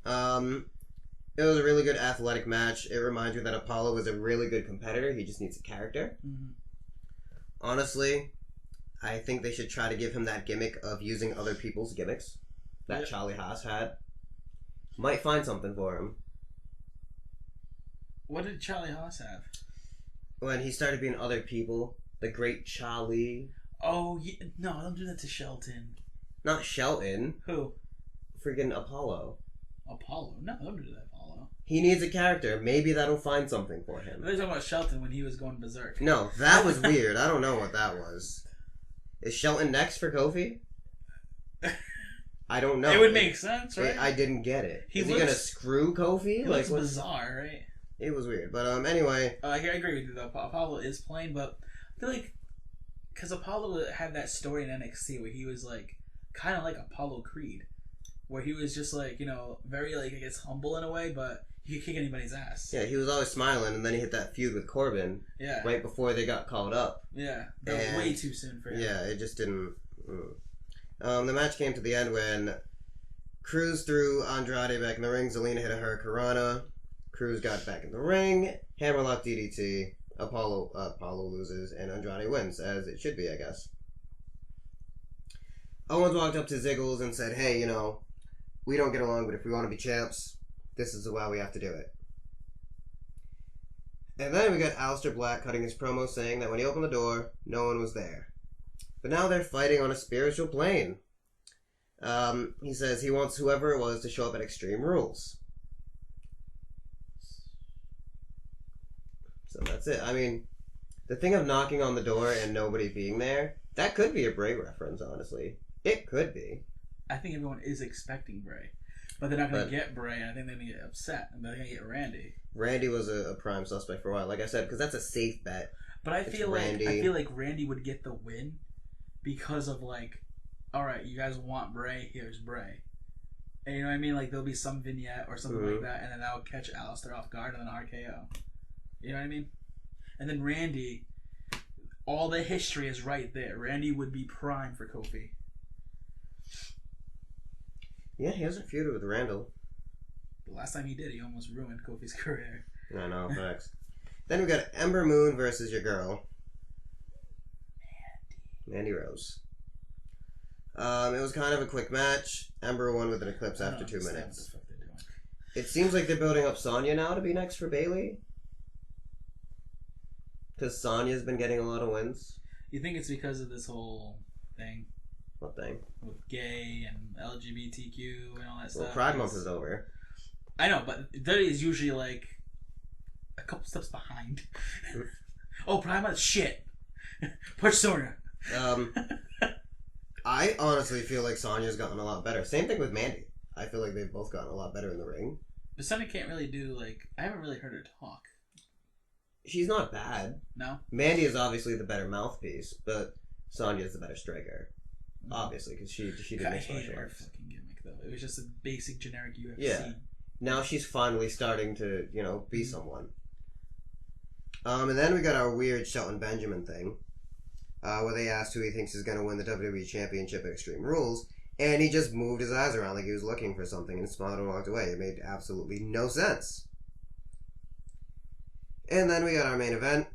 It was a really good athletic match. It reminds me that Apollo was a really good competitor. He just needs a character. Mm-hmm. Honestly, I think they should try to give him that gimmick of using other people's gimmicks that Charlie Haas had. Might find something for him. What did Charlie Haas have? When he started being other people. The great Charlie. Oh, yeah. No, don't do that to Shelton. Not Shelton. Who? Freaking Apollo. Apollo? No, don't do that, Apollo. He needs a character. Maybe that'll find something for him. They're talking about Shelton when he was going berserk. No, that was weird. I don't know what that was. Is Shelton next for Kofi? I don't know. It would make sense, right? I didn't get it. Is he going to screw Kofi? He looks bizarre, right? It was weird. But anyway. I agree with you, though. Apollo is plain, but I feel like because Apollo had that story in NXT where he was like kind of like Apollo Creed, where he was just like, you know, very like I guess humble in a way, but he could kick anybody's ass. Yeah, he was always smiling, and then he hit that feud with Corbin. Yeah. Right before they got called up. Yeah, that was way too soon for him. Yeah, it just didn't. The match came to the end when Crews threw Andrade back in the ring. Zelina hit a Hurricanrana. Crews got back in the ring. Hammerlock DDT. Apollo loses, and Andrade wins, as it should be, I guess. Owens walked up to Ziggles and said, hey, you know, we don't get along, but if we want to be champs, this is the way we have to do it. And then we got Aleister Black cutting his promo saying that when he opened the door, no one was there. But now they're fighting on a spiritual plane. He says he wants whoever it was to show up at Extreme Rules. So that's it. I mean, the thing of knocking on the door and nobody being there, that could be a Bray reference, honestly. It could be. I think everyone is expecting Bray. But they're not going to get Bray, and I think they're going to get upset, and they're going to get Randy. Randy was a prime suspect for a while, like I said, because that's a safe bet. But I feel like Randy would get the win because of, like, alright, you guys want Bray, here's Bray. And you know what I mean? Like, there'll be some vignette or something like that, and then that'll catch Aleister off guard, and then RKO. You know what I mean? And then Randy, all the history is right there. Randy would be prime for Kofi. Yeah, he hasn't feuded with Randall. The last time he did, he almost ruined Kofi's career. I know, facts. Then we got Ember Moon versus your girl. Mandy Rose. It was kind of a quick match. Ember won with an Eclipse after 2 minutes. What the fuck they're doing. It seems like they're building up Sonya now to be next for Bayley. Because Sonya's been getting a lot of wins. You think it's because of this whole thing? What thing? With gay and LGBTQ and all that stuff. Well, Pride Month is over. I know, but that is usually like a couple steps behind. Oh, Pride Month? Shit. Push Sonya. I honestly feel like Sonya's gotten a lot better. Same thing with Mandy. I feel like they've both gotten a lot better in the ring. But Sonya can't really do, like... I haven't really heard her talk. She's not bad. No? Mandy is obviously the better mouthpiece, but Sonya's the better striker. Obviously, because she did I hated her fucking gimmick, though. It was just a basic, generic UFC. Yeah. Now she's finally starting to, you know, be someone. And then we got our weird Shelton Benjamin thing, where they asked who he thinks is going to win the WWE Championship at Extreme Rules, and he just moved his eyes around like he was looking for something and smiled and walked away. It made absolutely no sense. And then we got our main event.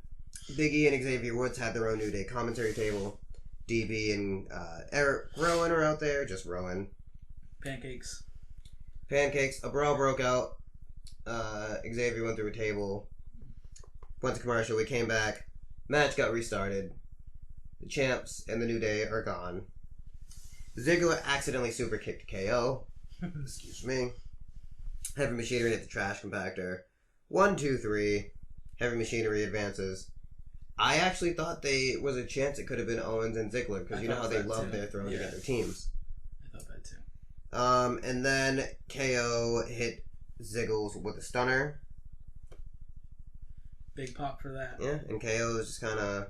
Big E and Xavier Woods had their own New Day commentary table. DB and Eric Rowan are out there, just Rowan. Pancakes. A brawl broke out. Xavier went through a table. Went to commercial. We came back. Match got restarted. The champs and the New Day are gone. Ziggler accidentally super kicked KO. Excuse me. Heavy Machinery hit the trash compactor. 1, 2, 3. Heavy Machinery advances. I actually thought there was a chance it could have been Owens and Ziggler, because you know how they love their throwing together teams. I thought that too. And then KO hit Ziggles with a stunner. Big pop for that. Yeah, and KO is just kind of...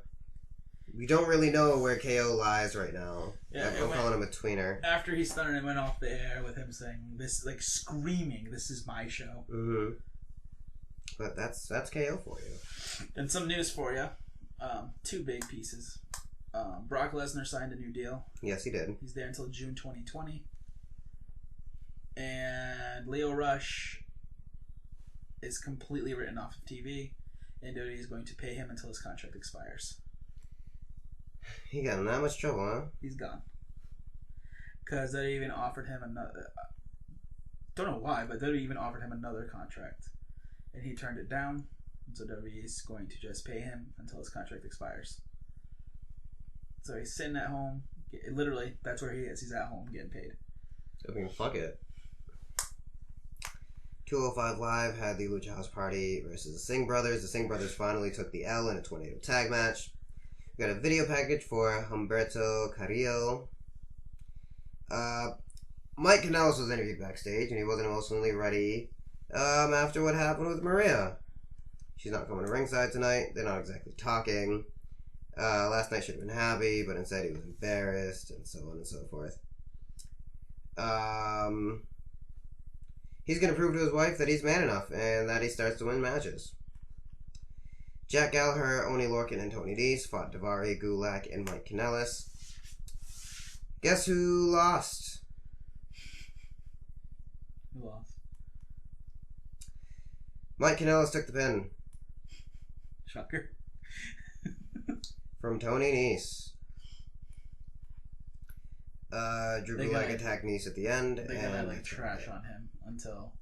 We don't really know where KO lies right now. Yeah, I'm calling him a tweener. After he started and went off the air with him saying this, like screaming, "This is my show." Mm-hmm. But that's KO for you. And some news for you. Two big pieces. Brock Lesnar signed a new deal. Yes, he did. He's there until June 2020. And Leo Rush is completely written off of TV, and WWE is going to pay him until his contract expires. He got in that much trouble, huh? He's gone. Because they even offered him another... Don't know why, but they even offered him another contract. And he turned it down. So WWE is going to just pay him until his contract expires. So he's sitting at home. Literally, that's where he is. He's at home getting paid. I mean, fuck it. 205 Live had the Lucha House Party versus the Singh Brothers. The Singh Brothers finally took the L in a tornado tag match. We got a video package for Humberto Carrillo. Mike Kanellis was interviewed backstage, and he wasn't emotionally ready after what happened with Maria. She's not coming to ringside tonight. They're not exactly talking. Last night should have been happy, but instead he was embarrassed, and so on and so forth. He's going to prove to his wife that he's man enough, and that he starts to win matches. Jack Gallagher, Oni Lorcan, and Tony Deese fought Daivari, Gulak, and Mike Kanellis. Guess who lost? Who lost? Mike Kanellis took the pin. Shocker. From Tony Nese. Drew Gulak attacked Nese at the end. They're gonna like trash on him until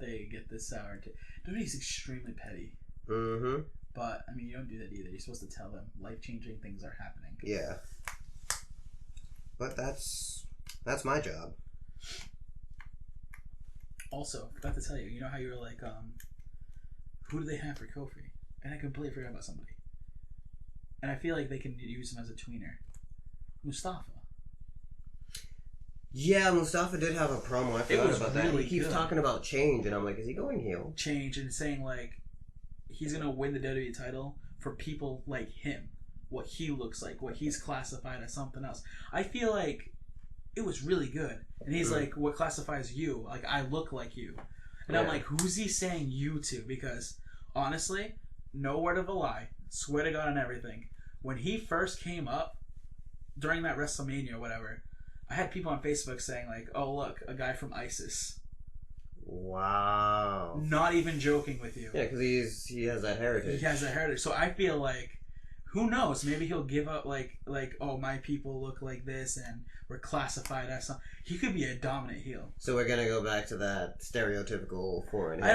they get this sour. Dude, he's extremely petty. Mm-hmm. But, I mean, you don't do that either. You're supposed to tell them life-changing things are happening. Yeah. But that's my job. Also, forgot to tell you, you know how you were like, who do they have for Kofi? And I completely forgot about somebody. And I feel like they can use him as a tweener. Mustafa. Yeah, Mustafa did have a promo. I forgot about that. He keeps talking about change, and I'm like, is he going heel? Change, and saying, like, he's going to win the WWE title for people like him. What he looks like. What he's classified as something else. I feel like it was really good. And he's like, what classifies you? Like, I look like you. And I'm like, who's he saying you to? Because, honestly, no word of a lie. Swear to God on everything. When he first came up, during that WrestleMania or whatever, I had people on Facebook saying, like, oh, look, a guy from ISIS. Wow. Not even joking with you. Yeah, because he has that heritage. He has that heritage. So I feel like, who knows? Maybe he'll give up, like oh, my people look like this and we're classified as something. He could be a dominant heel. So we're going to go back to that stereotypical foreign heel.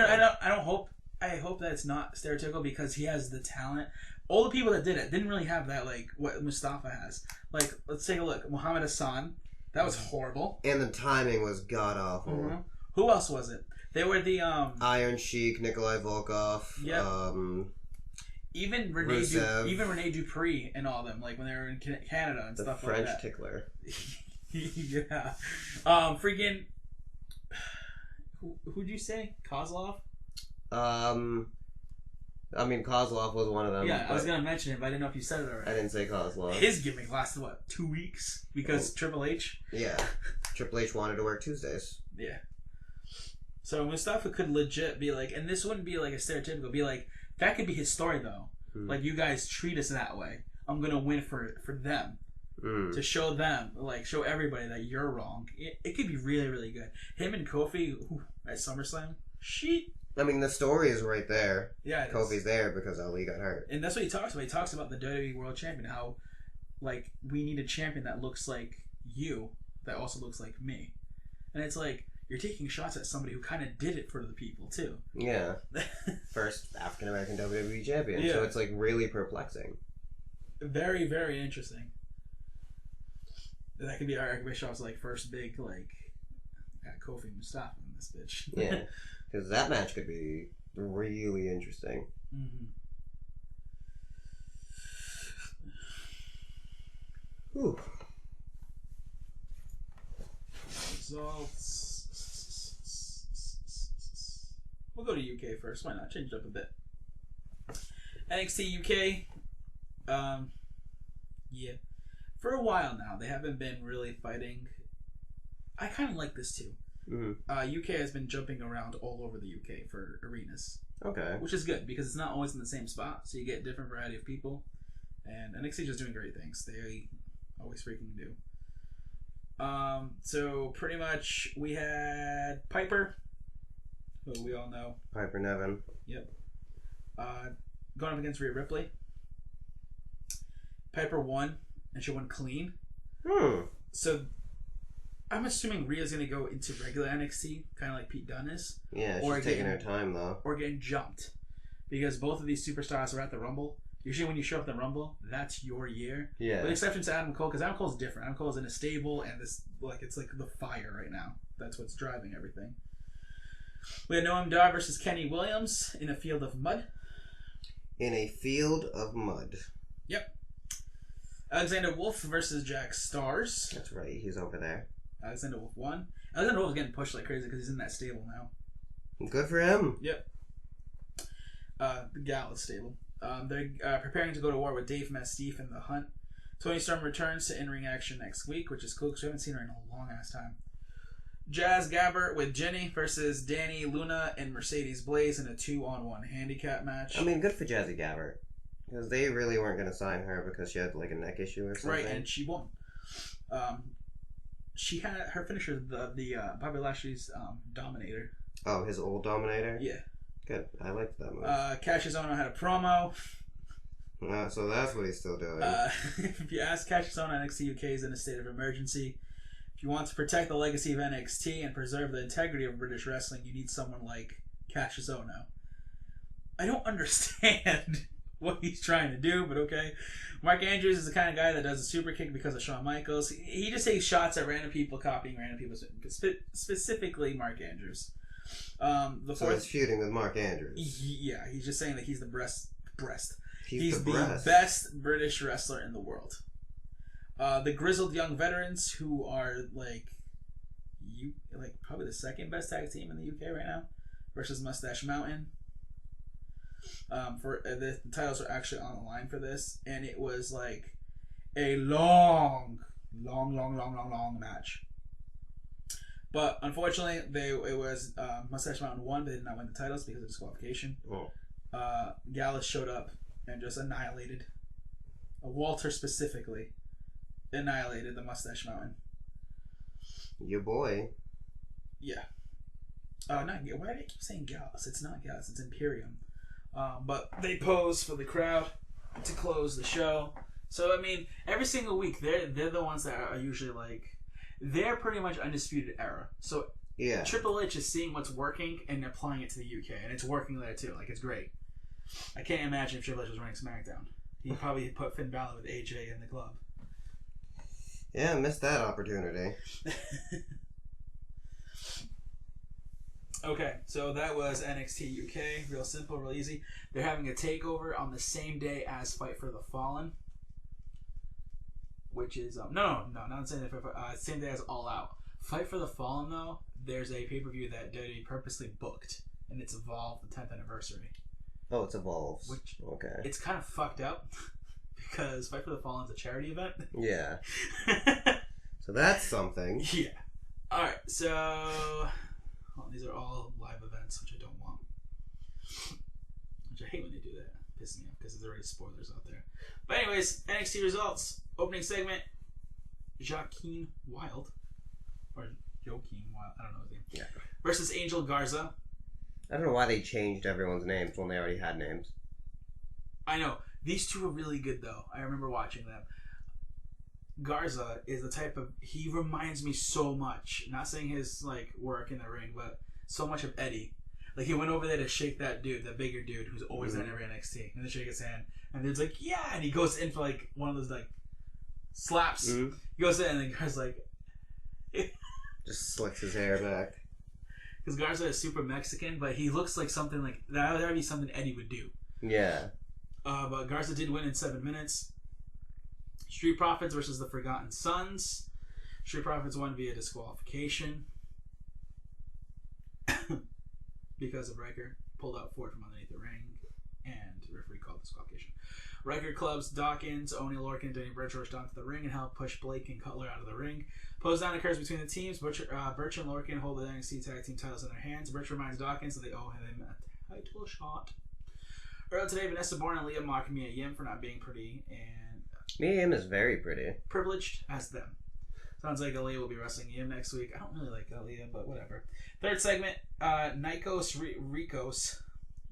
I hope that it's not stereotypical because he has the talent. All the people that did it didn't really have that, like, what Mustafa has. Like, let's take a look. Muhammad Hassan. That was horrible. And the timing was god-awful. Mm-hmm. Who else was it? They were the... Iron Sheik, Nikolai Volkov. Yep. Even Rene Dupree and all them, like, when they were in Canada and stuff like that. The French tickler. Yeah. Freaking... Who'd you say? Kozlov? I mean, Kozlov was one of them. Yeah, I was going to mention it, but I didn't know if you said it already. I didn't say Kozlov. His gimmick lasted, 2 weeks? Because Triple H? Yeah. Triple H wanted to work Tuesdays. Yeah. So Mustafa could legit be like, and this wouldn't be like a stereotypical, be like, that could be his story though. Like, you guys treat us that way. I'm going to win for them. To show them, like, show everybody that you're wrong. It could be really, really good. Him and Kofi at SummerSlam, I mean, the story is right there. Yeah, Kofi's there because Ali got hurt. And that's what he talks about. He talks about the WWE World Champion, how, like, we need a champion that looks like you, that also looks like me. And it's like, you're taking shots at somebody who kind of did it for the people, too. Yeah. First African-American WWE champion. Yeah. So it's, like, really perplexing. Very, very interesting. That could be Eric Bischoff's, like, first big, like, Kofi Mustafa in this bitch. Yeah. Because that match could be really interesting. Mm-hmm. Whew. Results. We'll go to UK first. Why not? Change it up a bit. NXT UK, yeah. For a while now, they haven't been really fighting. I kind of like this too. UK has been jumping around all over the UK for arenas. Okay. Which is good because it's not always in the same spot, so you get a different variety of people. And NXT is just doing great things. They always freaking do. So pretty much we had Piper, who we all know. Piper Niven. Yep. Going up against Rhea Ripley. Piper won, and she won clean. So I'm assuming Rhea's going to go into regular NXT, kind of like Pete Dunne is. Yeah, she's taking her time, though. Or getting jumped. Because both of these superstars are at the Rumble. Usually when you show up at the Rumble, that's your year. Yeah. With exception to Adam Cole, because Adam Cole's different. Adam Cole's in a stable, and this, like, it's like the fire right now. That's what's driving everything. We had Noam Dar versus Kenny Williams in a field of mud. In a field of mud. Yep. Alexander Wolf versus Jack Stars. That's right, he's over there. Alexander Wolf won. Alexander Wolf's getting pushed like crazy because he's in that stable now. Good for him. Yep. The Gallus stable. They're preparing to go to war with Dave Mastiff and The Hunt. Toni Storm returns to in-ring action next week, which is cool because we haven't seen her in a long-ass time. Jazz Gabbert with Jenny versus Danny Luna and Mercedes Blaze in a 2-on-1 handicap match. I mean, good for Jazzy Gabbert. Because they really weren't going to sign her because she had like a neck issue or something. Right, and she won. She had her finisher, the Bobby Lashley's Dominator. Oh, his old Dominator? Yeah. Good. I liked that move. Cassius Ohno had a promo. So that's what he's still doing. If you ask Cassius Ohno, NXT UK is in a state of emergency. If you want to protect the legacy of NXT and preserve the integrity of British wrestling, you need someone like Cassius Ohno. I don't understand what he's trying to do, but okay. Mark Andrews is the kind of guy that does a super kick because of Shawn Michaels. He just takes shots at random people, copying random people, specifically Mark Andrews. So it's feuding with Mark Andrews. Yeah, he's just saying that he's the breast. He's the best British wrestler in the world. The grizzled young veterans who are like probably the second best tag team in the UK right now versus Mustache Mountain. For the titles were actually on the line for this, and it was like a long match. But unfortunately, it was Mustache Mountain won, but they did not win the titles because of disqualification. Oh. Gallus showed up and just annihilated. Walter specifically annihilated the Mustache Mountain. Your boy. Yeah. Why do I keep saying Gallus? It's not Gallus. It's Imperium. But they pose for the crowd to close the show. So I mean, every single week they're the ones that are usually like. They're pretty much undisputed era. So yeah, Triple H is seeing what's working and applying it to the UK, and it's working there too. Like, it's great. I can't imagine if Triple H was running SmackDown. He'd probably put Finn Balor with AJ in the club. Yeah, missed that opportunity. Okay, so that was NXT UK. Real simple, real easy. They're having a takeover on the same day as Fight for the Fallen. Which is not the same day. Same day as All Out. Fight for the Fallen, though. There's a pay-per-view that WWE purposely booked, and it's Evolve, the 10th anniversary. Oh, it's Evolve. Which okay. It's kind of fucked up because Fight for the Fallen is a charity event. Yeah. So that's something. Yeah. All right. So these are all live events, which I don't want. Which I hate when they do that. It pisses me off because there's already spoilers out there. But anyways, NXT results. Opening segment, Joaquin Wilde. Or Joaquin Wilde, I don't know his name. Yeah. Versus Angel Garza. I don't know why they changed everyone's names when they already had names. I know. These two are really good, though. I remember watching them. Garza is the type of... He reminds me so much. Not saying his like work in the ring, but so much of Eddie. Like, he went over there to shake that dude, that bigger dude who's always in every NXT. And then shake his hand. And dude's like, yeah! And he goes in for like one of those like slaps. He goes in and the guy's like... Just slicks his hair back. Because Garza is super Mexican, but he looks like something like... That would be something Eddie would do. Yeah. But Garza did win in 7 minutes. Street Profits versus the Forgotten Sons. Street Profits won via disqualification. Because a breaker pulled out Ford from underneath the ring. and referee called disqualification. Riker clubs Dawkins, Oni Lorcan, and Danny Burchurch down to the ring and help push Blake and Cutler out of the ring. Pose down occurs between the teams. Birch and Lorcan hold the NXT Tag Team titles in their hands. Birch reminds Dawkins that they owe him a title shot. Earlier today, Vanessa Bourne and Leah mock Mia Yim for not being pretty, and Mia Yim is very pretty. Privileged as them. Sounds like Aaliyah will be wrestling Yim next week. I don't really like Aaliyah, but whatever. Third segment, Nikos Rikos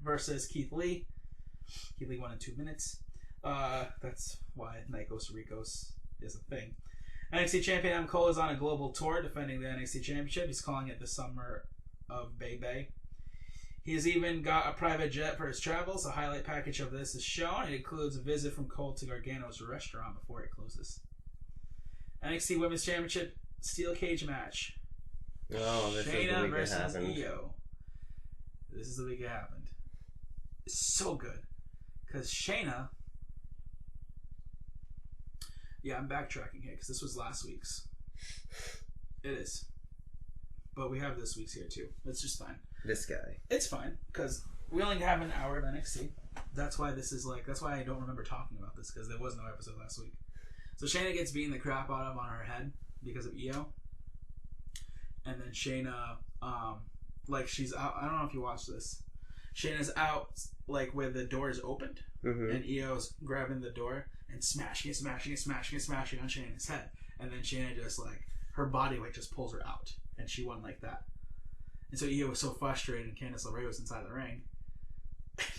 versus Keith Lee. Keith Lee won in 2 minutes. That's why Nikos Rikos is a thing. NXT champion Adam Cole is on a global tour defending the NXT championship. He's calling it the Summer of Bay. He's even got a private jet for his travels. A highlight package of this is shown. It includes a visit from Cole to Gargano's restaurant before it closes. NXT Women's Championship Steel Cage match. Oh, this Shayna is the week versus it happened. Io. This is the week it happened. It's so good. Because Shayna... Yeah, I'm backtracking here because this was last week's. It is. But we have this week's here too. It's just fine. This guy. It's fine because we only have an hour of NXT. That's why this is like. That's why I don't remember talking about this because there was no episode last week. So Shayna gets beaten the crap out of on her head because of Io. And then Shayna, like she's out. I don't know if you watched this. Shayna's out like where the door is opened, and Io's grabbing the door and smashing on Shayna's head. And then Shayna just like her body weight just pulls her out, and she won like that. And so Io was so frustrated, and Candice LeRae was inside the ring,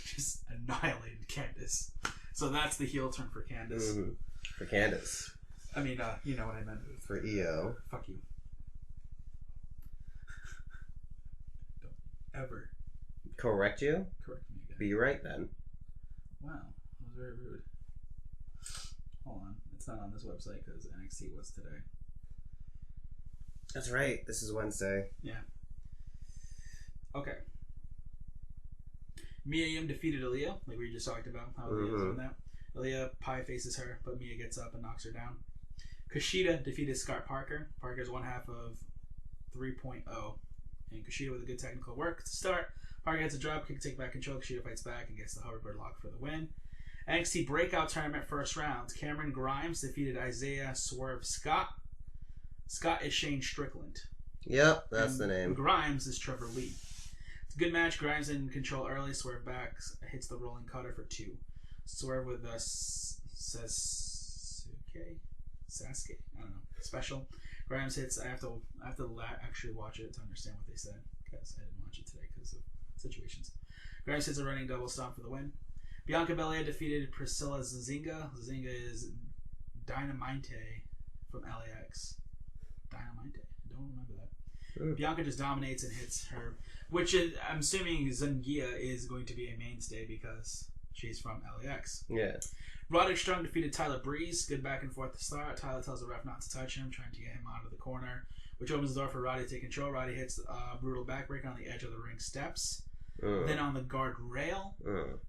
just annihilated Candice. So that's the heel turn for Candice. Mm-hmm. For Candice. I mean, you know what I meant. For Io. Fuck you. Don't ever Correct you? correct me again. Be right then. Wow, that was very rude. Hold on, it's not on this website because NXT was today. That's right. This is Wednesday. Yeah. Okay. Mia Yim defeated Aaliyah, like we just talked about. How Aaliyah was doing that. Aaliyah pie faces her, but Mia gets up and knocks her down. Kushida defeated Scott Parker. Parker's one half of 3.0. And Kushida with a good technical work to start. Parker gets a drop kick, take back control. Kushida fights back and gets the hoverboard lock for the win. NXT Breakout Tournament first round. Cameron Grimes defeated Isaiah Swerve Scott. Scott is Shane Strickland. Yep, that's And the name. Grimes is Trevor Lee. It's a good match. Grimes in control early. Swerve back, hits the rolling cutter for 2. Swerve with a Sasuke? I don't know. Special. Grimes hits. I have to actually watch it to understand what they said because I didn't watch it today because of situations. Grimes hits a running double stomp for the win. Bianca Belair defeated Priscilla Zazinga. Zazinga is Dynamite from LAX. Dynamite. I don't remember that. Ooh. Bianca just dominates and hits her, which is, I'm assuming Zangia is going to be a mainstay because she's from LAX. Yeah. Roderick Strong defeated Tyler Breeze. Good back and forth to start. Tyler tells the ref not to touch him, trying to get him out of the corner, which opens the door for Roddy to take control. Roddy hits a brutal backbreaker on the edge of the ring steps. Then on the guard rail,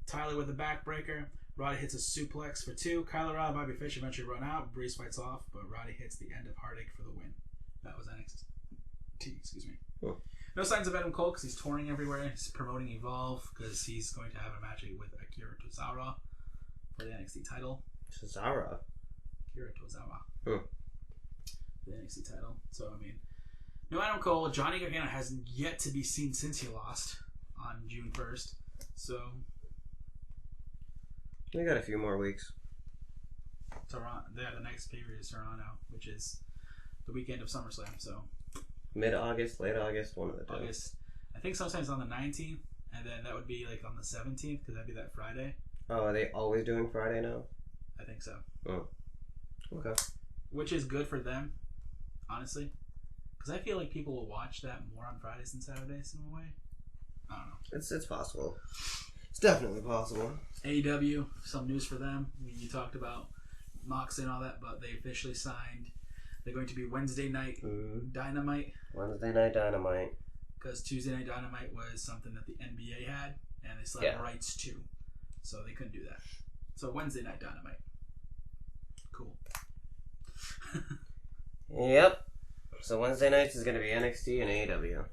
Tyler with a backbreaker. Roddy hits a suplex for 2. Kyle O'Reilly and Bobby Fish eventually run out. Breeze fights off, but Roddy hits the end of Heartache for the win. That was NXT. Excuse me. No signs of Adam Cole because he's touring everywhere. He's promoting Evolve because he's going to have a match with Akira Tozawa for the NXT title. Cesaro. Akira Tozawa. For the NXT title. So, I mean, no Adam Cole. Johnny Gargano hasn't yet to be seen since he lost on June 1st. So, We got a few more weeks. Toronto. Yeah, the next period is Toronto, which is the weekend of SummerSlam. So, Mid-August, late August, one of the two. August. I think sometimes on the 19th, and then that would be like on the 17th because that'd be that Friday. Oh, are they always doing Friday now? I think so. Oh. Okay. Which is good for them, honestly. Because I feel like people will watch that more on Fridays than Saturdays in a way. I don't know. It's possible. It's definitely possible. AEW, some news for them. You talked about Moxley and all that, but they officially signed. They're going to be Wednesday night Dynamite. Wednesday night Dynamite. Because Tuesday night Dynamite was something that the NBA had, and they still have rights to. So they couldn't do that. So Wednesday night Dynamite. Cool. Yep. So Wednesday nights is going to be NXT and AEW.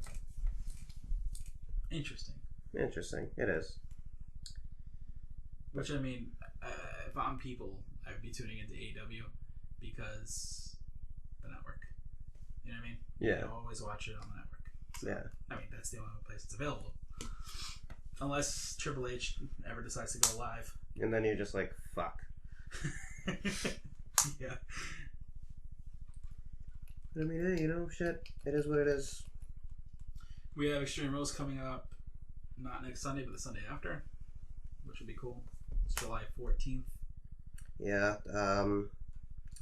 Interesting. Interesting. It is. Which, I mean, if I'm people, I'd be tuning into AEW because the network. You know what I mean? Yeah. You always watch it on the network. So, Yeah. I mean, that's the only place it's available. Unless Triple H ever decides to go live. And then you're just like, fuck. Yeah. I mean, hey, you know, shit. It is what it is. We have Extreme Rules coming up, not next Sunday, but the Sunday after, which will be cool. It's July 14th. Yeah.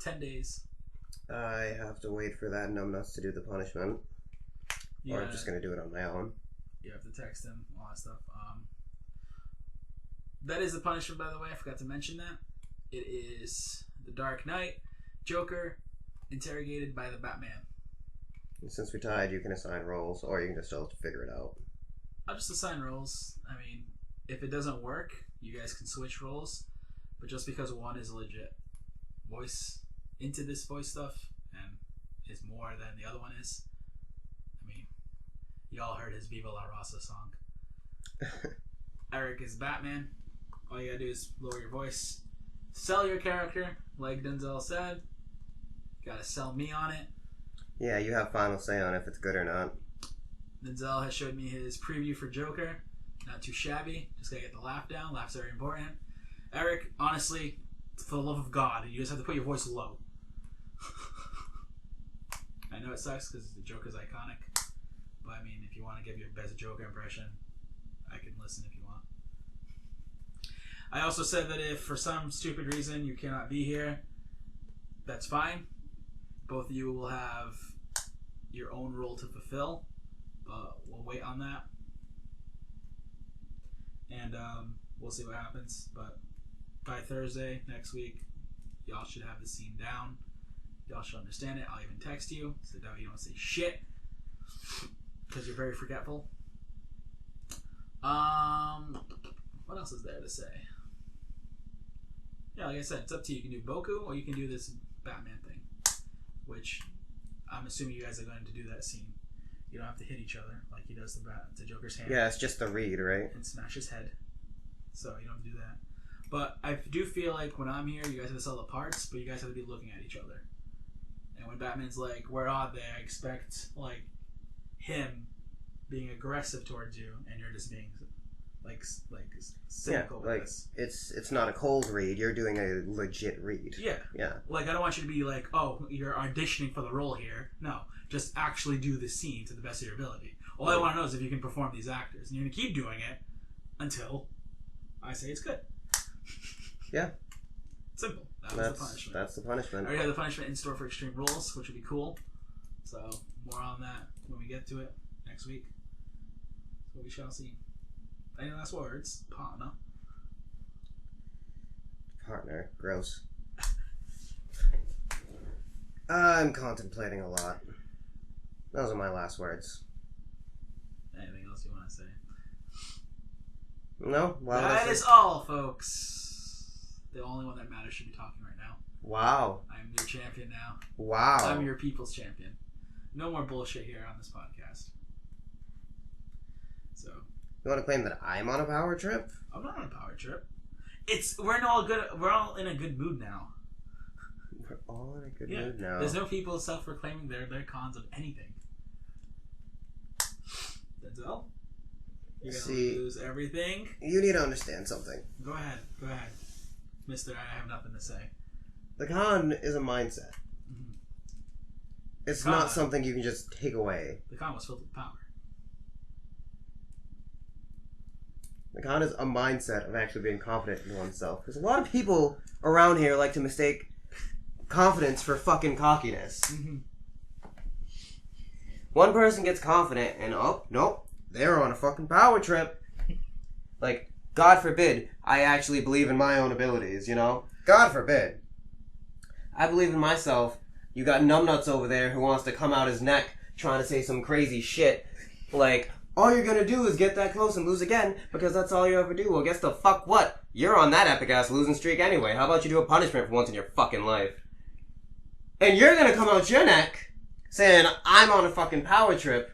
10 days. I have to wait for that numbnuts to do the punishment. Yeah. Or I'm just going to do it on my own. You have to text him, all that stuff. That is the punishment, by the way. I forgot to mention that. It is the Dark Knight, Joker, interrogated by the Batman. And since we tied, you can assign roles, or you can just still figure it out. I'll just assign roles. I mean, if it doesn't work, you guys can switch roles. But just because one is a legit voice into this voice stuff and is more than the other one is, I mean, y'all heard his Viva La Raza song. Eric is Batman. All you gotta do is lower your voice, sell your character, like Denzel said. You gotta sell me on it. Yeah, you have final say on if it's good or not. Denzel has showed me his preview for Joker. Not too shabby. Just gotta get the laugh down. Laugh's very important. Eric, honestly, for the love of God, you just have to put your voice low. I know it sucks because the Joker's iconic. But I mean, if you want to give your best Joker impression, I can listen if you want. I also said that if for some stupid reason you cannot be here, that's fine. Both of you will have your own role to fulfill. But we'll wait on that. And we'll see what happens. But by Thursday next week, y'all should have the scene down. Y'all should understand it. I'll even text you so that you don't say shit. Because you're very forgetful. What else is there to say? Yeah, like I said, it's up to you. You can do Boku or you can do this Batman thing. Which I'm assuming you guys are going to do that scene. You don't have to hit each other like he does to Joker's hand. Yeah, it's just the read, right? And smash his head. So you don't have to do that. But I do feel like when I'm here, you guys have to sell the parts, but you guys have to be looking at each other. And when Batman's like, "Where are they?" I expect like him being aggressive towards you, and you're just being like cynical with this. It's not a cold read. You're doing a legit read. Yeah. Yeah. Like I don't want you to be like, "Oh, you're auditioning for the role here." No, just actually do the scene to the best of your ability. All I want to know is if you can perform these actors, and you're gonna keep doing it until I say it's good. Yeah. Simple. That's the punishment. That's the punishment. I already have the punishment in store for Extreme Rules, which would be cool. So, more on that when we get to it next week. So we shall see. Any last words? Partner. Partner. Gross. I'm contemplating a lot. Those are my last words. Anything else you want to say? No? Well, that is all, folks. The only one that matters should be talking right now. Wow. I'm your champion now. Wow. I'm your people's champion. No more bullshit here on this podcast. So. You want to claim that I'm on a power trip? I'm not on a power trip. We're all in a good mood now. We're all in a good mood now. There's no people self-proclaiming they're cons of anything. Denzel? You're gonna lose everything? You need to understand something. Go ahead. Mister, I have nothing to say. The con is a mindset. Mm-hmm. It's not something you can just take away. The con was filled with power. The con is a mindset of actually being confident in oneself. Because a lot of people around here like to mistake confidence for fucking cockiness. Mm-hmm. One person gets confident and, oh, nope, they're on a fucking power trip. Like, God forbid I actually believe in my own abilities, you know? God forbid. I believe in myself. You got numbnuts over there who wants to come out his neck trying to say some crazy shit. Like, all you're gonna do is get that close and lose again because that's all you ever do. Well, guess the fuck what? You're on that epic-ass losing streak anyway. How about you do a punishment for once in your fucking life? And you're gonna come out your neck saying, I'm on a fucking power trip.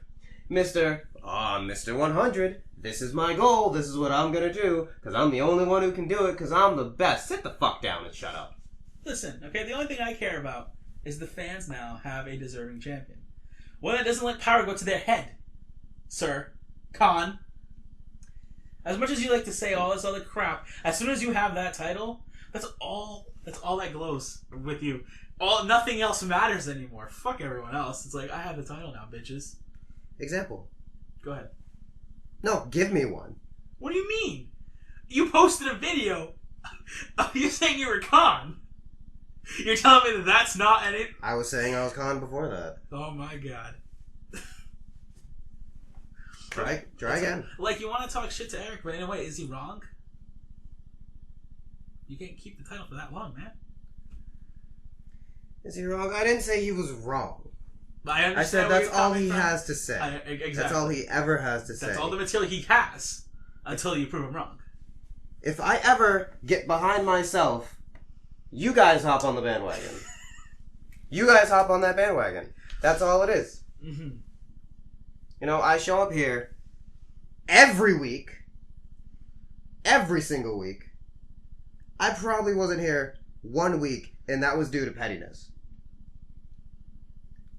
Mr. 100. This is my goal. This is what I'm gonna do. Because I'm the only one who can do it. Because I'm the best. Sit the fuck down and shut up. Listen, okay, the only thing I care about is the fans now have a deserving champion. One that doesn't let power go to their head, sir. Khan. As much as you like to say all this other crap, as soon as you have that title, that's all that glows with you. Nothing else matters anymore. Fuck everyone else. It's like, I have the title now, bitches. Example. Go ahead. No, give me one. What do you mean? You posted a video of you saying you were Khan. You're telling me that that's not any... I was saying I was Khan before that. Oh my god. Try again. Like, you want to talk shit to Eric, but in a way, is he wrong? You can't keep the title for that long, man. Is he wrong? I didn't say he was wrong. I said that's all he has to say. Exactly. That's all he ever has to say. That's all the material he has until you prove him wrong. If I ever get behind myself, you guys hop on the bandwagon. You guys hop on that bandwagon. That's all it is. Mm-hmm. You know, I show up here every week. Every single week. I probably wasn't here 1 week, and that was due to pettiness.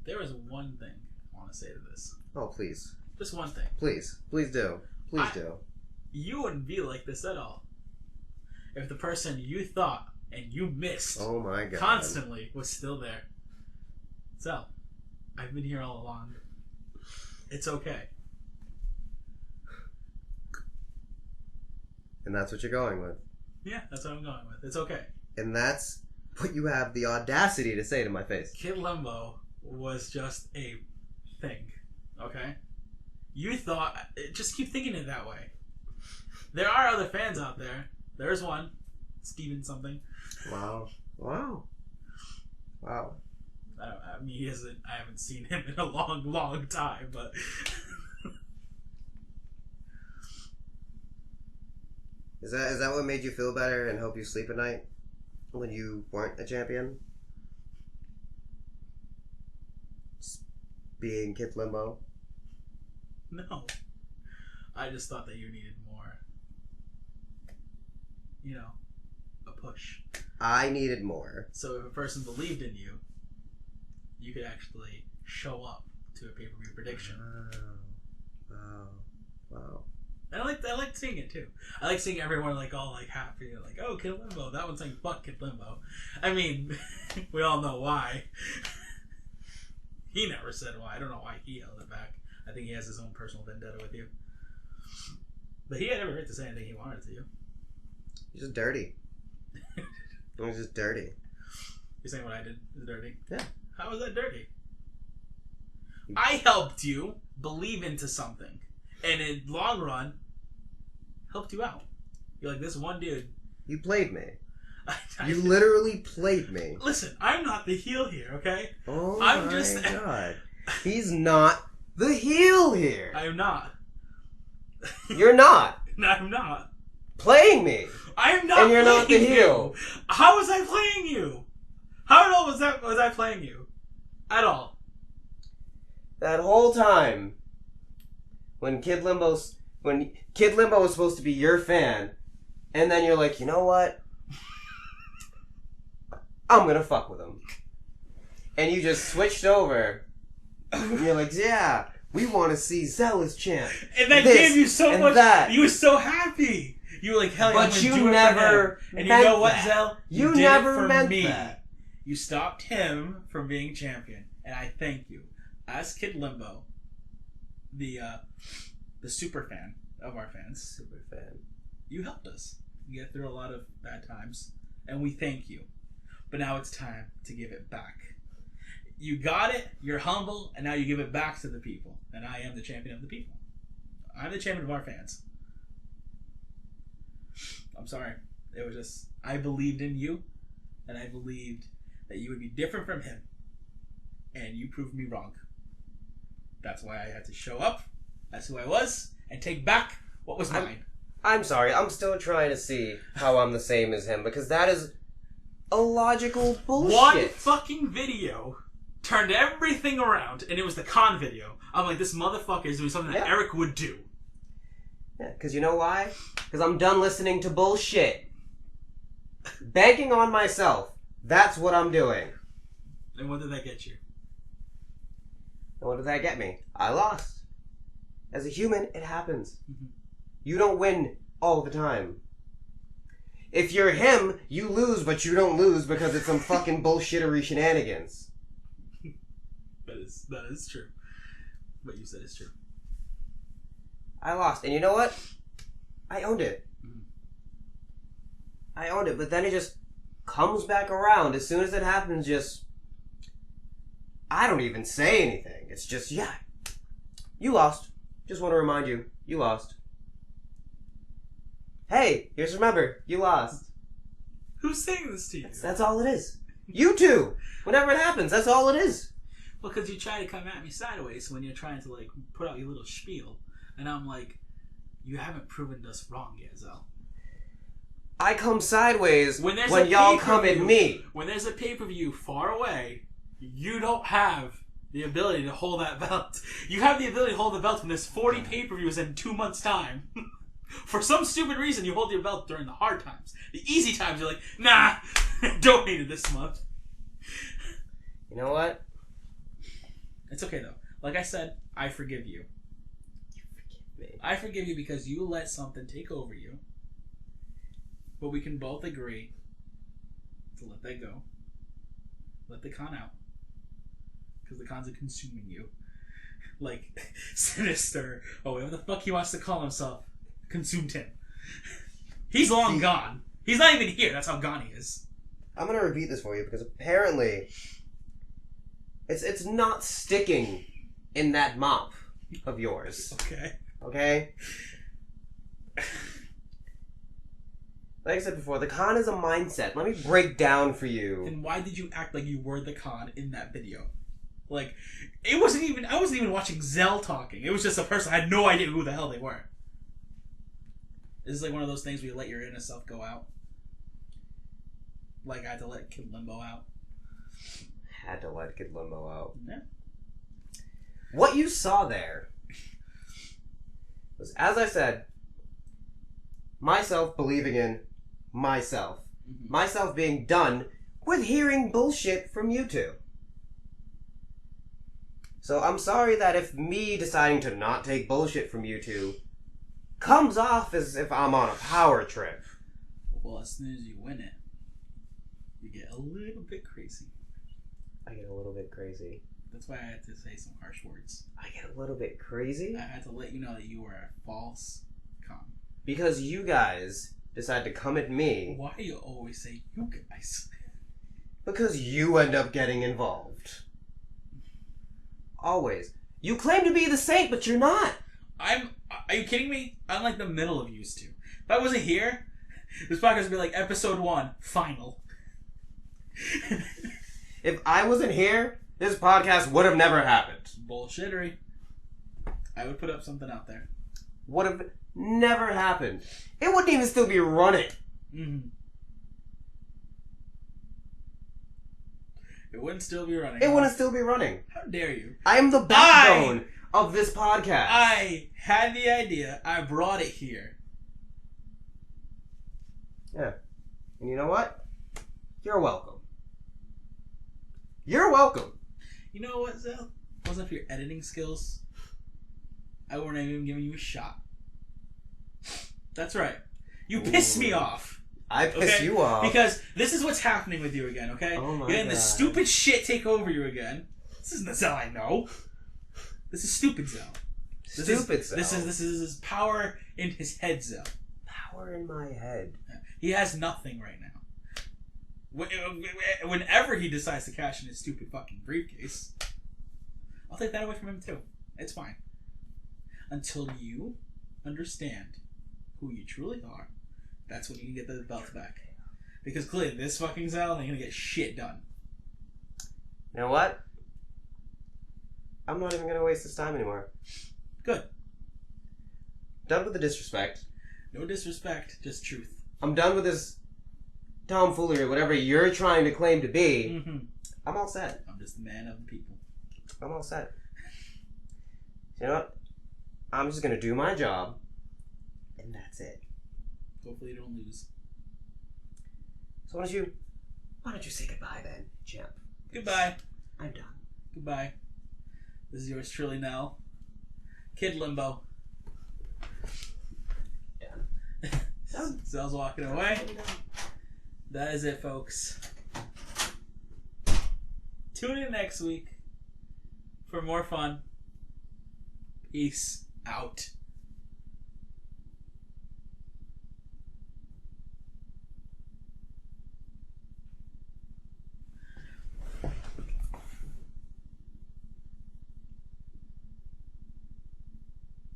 There is one thing I want to say to this. Oh, please. Just one thing. Please. Please do. Please do. You wouldn't be like this at all if the person you thought and you missed oh my God. constantly was still there. So, I've been here all along. It's okay. And that's what you're going with. Yeah, that's what I'm going with. It's okay. And that's what you have the audacity to say to my face. Kid Limbo was just a thing, okay? You thought... Just keep thinking it that way. There are other fans out there. There's one. Steven something. Wow. Wow. Wow. I mean, he isn't... I haven't seen him in a long, long time, but... Is that what made you feel better and help you sleep at night? When you weren't a champion? Just being Kid Limbo? No. I just thought that you needed more... You know, a push. I needed more. So if a person believed in you, you could actually show up to a pay-per-view prediction. Wow. I like seeing it too. I like seeing everyone like all like happy, like, oh, Kid Limbo. That one's saying fuck Kid Limbo. I mean, we all know why. He never said why. I don't know why he held it back. I think he has his own personal vendetta with you. But he had every right to say anything he wanted to you. He's just dirty. He's just dirty. You're saying what I did is dirty? Yeah. How was that dirty? I helped you believe into something. And in long run, helped you out. You're like, this one dude. You played me. You literally played me. Listen, I'm not the heel here, okay? Oh I'm my just... God. He's not the heel here. I am not. You're not. No, I'm not. Playing me. I am not. And you're not the heel. How was I playing you? How at all was I playing you? At all. That whole time, when Kid Limbo was supposed to be your fan, and then you're like, you know what? I'm gonna fuck with him. And you just switched over. And you're like, yeah, we want to see Zell as champ. And that gave you so much. That. You were so happy. You were like, hell yeah, I'm gonna do it never for him. And you know what, Zell? You did never it for meant me. that. You stopped him from being champion, and I thank you. As Kid Limbo, the super fan of our fans, super fan, you helped us get through a lot of bad times, and we thank you. But now it's time to give it back. You got it, you're humble, and now you give it back to the people. And I am the champion of the people. I'm the champion of our fans. I'm sorry. It was just, I believed in you, and I believed that you would be different from him. And you proved me wrong. That's why I had to show up. That's who I was, and take back what was mine. I'm sorry, I'm still trying to see how I'm the same as him, because that is illogical bullshit. One fucking video turned everything around, and it was the Khan video. I'm like, this motherfucker is doing something that Eric would do. Yeah, because you know why? Because I'm done listening to bullshit. Banking on myself. That's what I'm doing. And what did that get you? And what did that get me? I lost. As a human, it happens. Mm-hmm. You don't win all the time. If you're him, you lose, but you don't lose because it's some fucking bullshittery shenanigans. That is true. What you said is true. I lost. And you know what? I owned it. Mm-hmm. I owned it, but then it just comes back around. As soon as it happens, I don't even say anything. It's just, yeah, you lost. Just want to remind you, you lost. Hey, here's remember, you lost. Who's saying this to you? That's all it is. You two! Whenever it happens, that's all it is. Well, because you try to come at me sideways when you're trying to, like, put out your little spiel. And I'm like, you haven't proven us wrong yet, Zell. I come sideways when y'all come at me. When there's a pay-per-view far away, you don't have the ability to hold that belt. You have the ability to hold the belt when there's 40 pay-per-views in 2 months' time. For some stupid reason, you hold your belt during the hard times. The easy times, you're like, nah, don't need it this month. You know what? It's okay, though. Like I said, I forgive you. You forgive me. I forgive you because you let something take over you. But we can both agree to let that go. Let the con out. Because the cons are consuming you. Like, Sinister, or whatever the fuck he wants to call himself, consumed him. He's long gone. He's not even here. That's how gone he is. I'm going to repeat this for you because apparently it's not sticking in that mop of yours. Okay. Okay? Like I said before, the con is a mindset. Let me break down for you. Then why did you act like you were the con in that video? Like, I wasn't even watching Zell talking. It was just a person. I had no idea who the hell they were. This is like one of those things where you let your inner self go out. Like I had to let Kid Limbo out. Had to let Kid Limbo out. Yeah. What you saw there was, as I said, myself believing in myself. Mm-hmm. Myself being done with hearing bullshit from you two. So I'm sorry that if me deciding to not take bullshit from you two comes off as if I'm on a power trip. Well, as soon as you win it, you get a little bit crazy. I get a little bit crazy. That's why I had to say some harsh words. I get a little bit crazy? I had to let you know that you were a false con. Because you guys decide to come at me. Why do you always say you guys? Because you end up getting involved. Always. You claim to be the saint, but you're not. Are you kidding me? I'm like the middle of used to. If I wasn't here, this podcast would be like episode 1, final. If I wasn't here, this podcast would have never happened. Bullshittery. I would put up something out there. Would have never happened. It wouldn't even still be running. Mm-hmm. It wouldn't still be running. It wouldn't still be running. How dare you? I am the backbone of this podcast. I had the idea. I brought it here. Yeah. And you know what? You're welcome. You're welcome. You know what, Zell? If it wasn't for your editing skills, I wouldn't have even given you a shot. That's right. You piss me off. I piss you off. Because this is what's happening with you again, okay? Oh my You're letting God. this stupid shit take over you again. This isn't the Zell I know. This is stupid Zell. Zell. This is his power in his head, Zell. Power in my head. He has nothing right now. Whenever he decides to cash in his stupid fucking briefcase, I'll take that away from him too. It's fine. Until you understand who you truly are, that's when you can get the belt back. Because clearly, this fucking Zell ain't gonna get shit done. You know what? I'm not even gonna waste this time anymore. Good. Done with the disrespect. No disrespect, just truth. I'm done with this tomfoolery, whatever you're trying to claim to be. Mm-hmm. I'm all set. I'm just a man of the people. I'm all set. You know what? I'm just gonna do my job, and that's it. Hopefully you don't lose. So why don't you say goodbye then, champ? Goodbye. I'm done. Goodbye. This is yours truly now, Kid Limbo. Done. Zell's walking away. That is it, folks. Tune in next week for more fun. Peace out.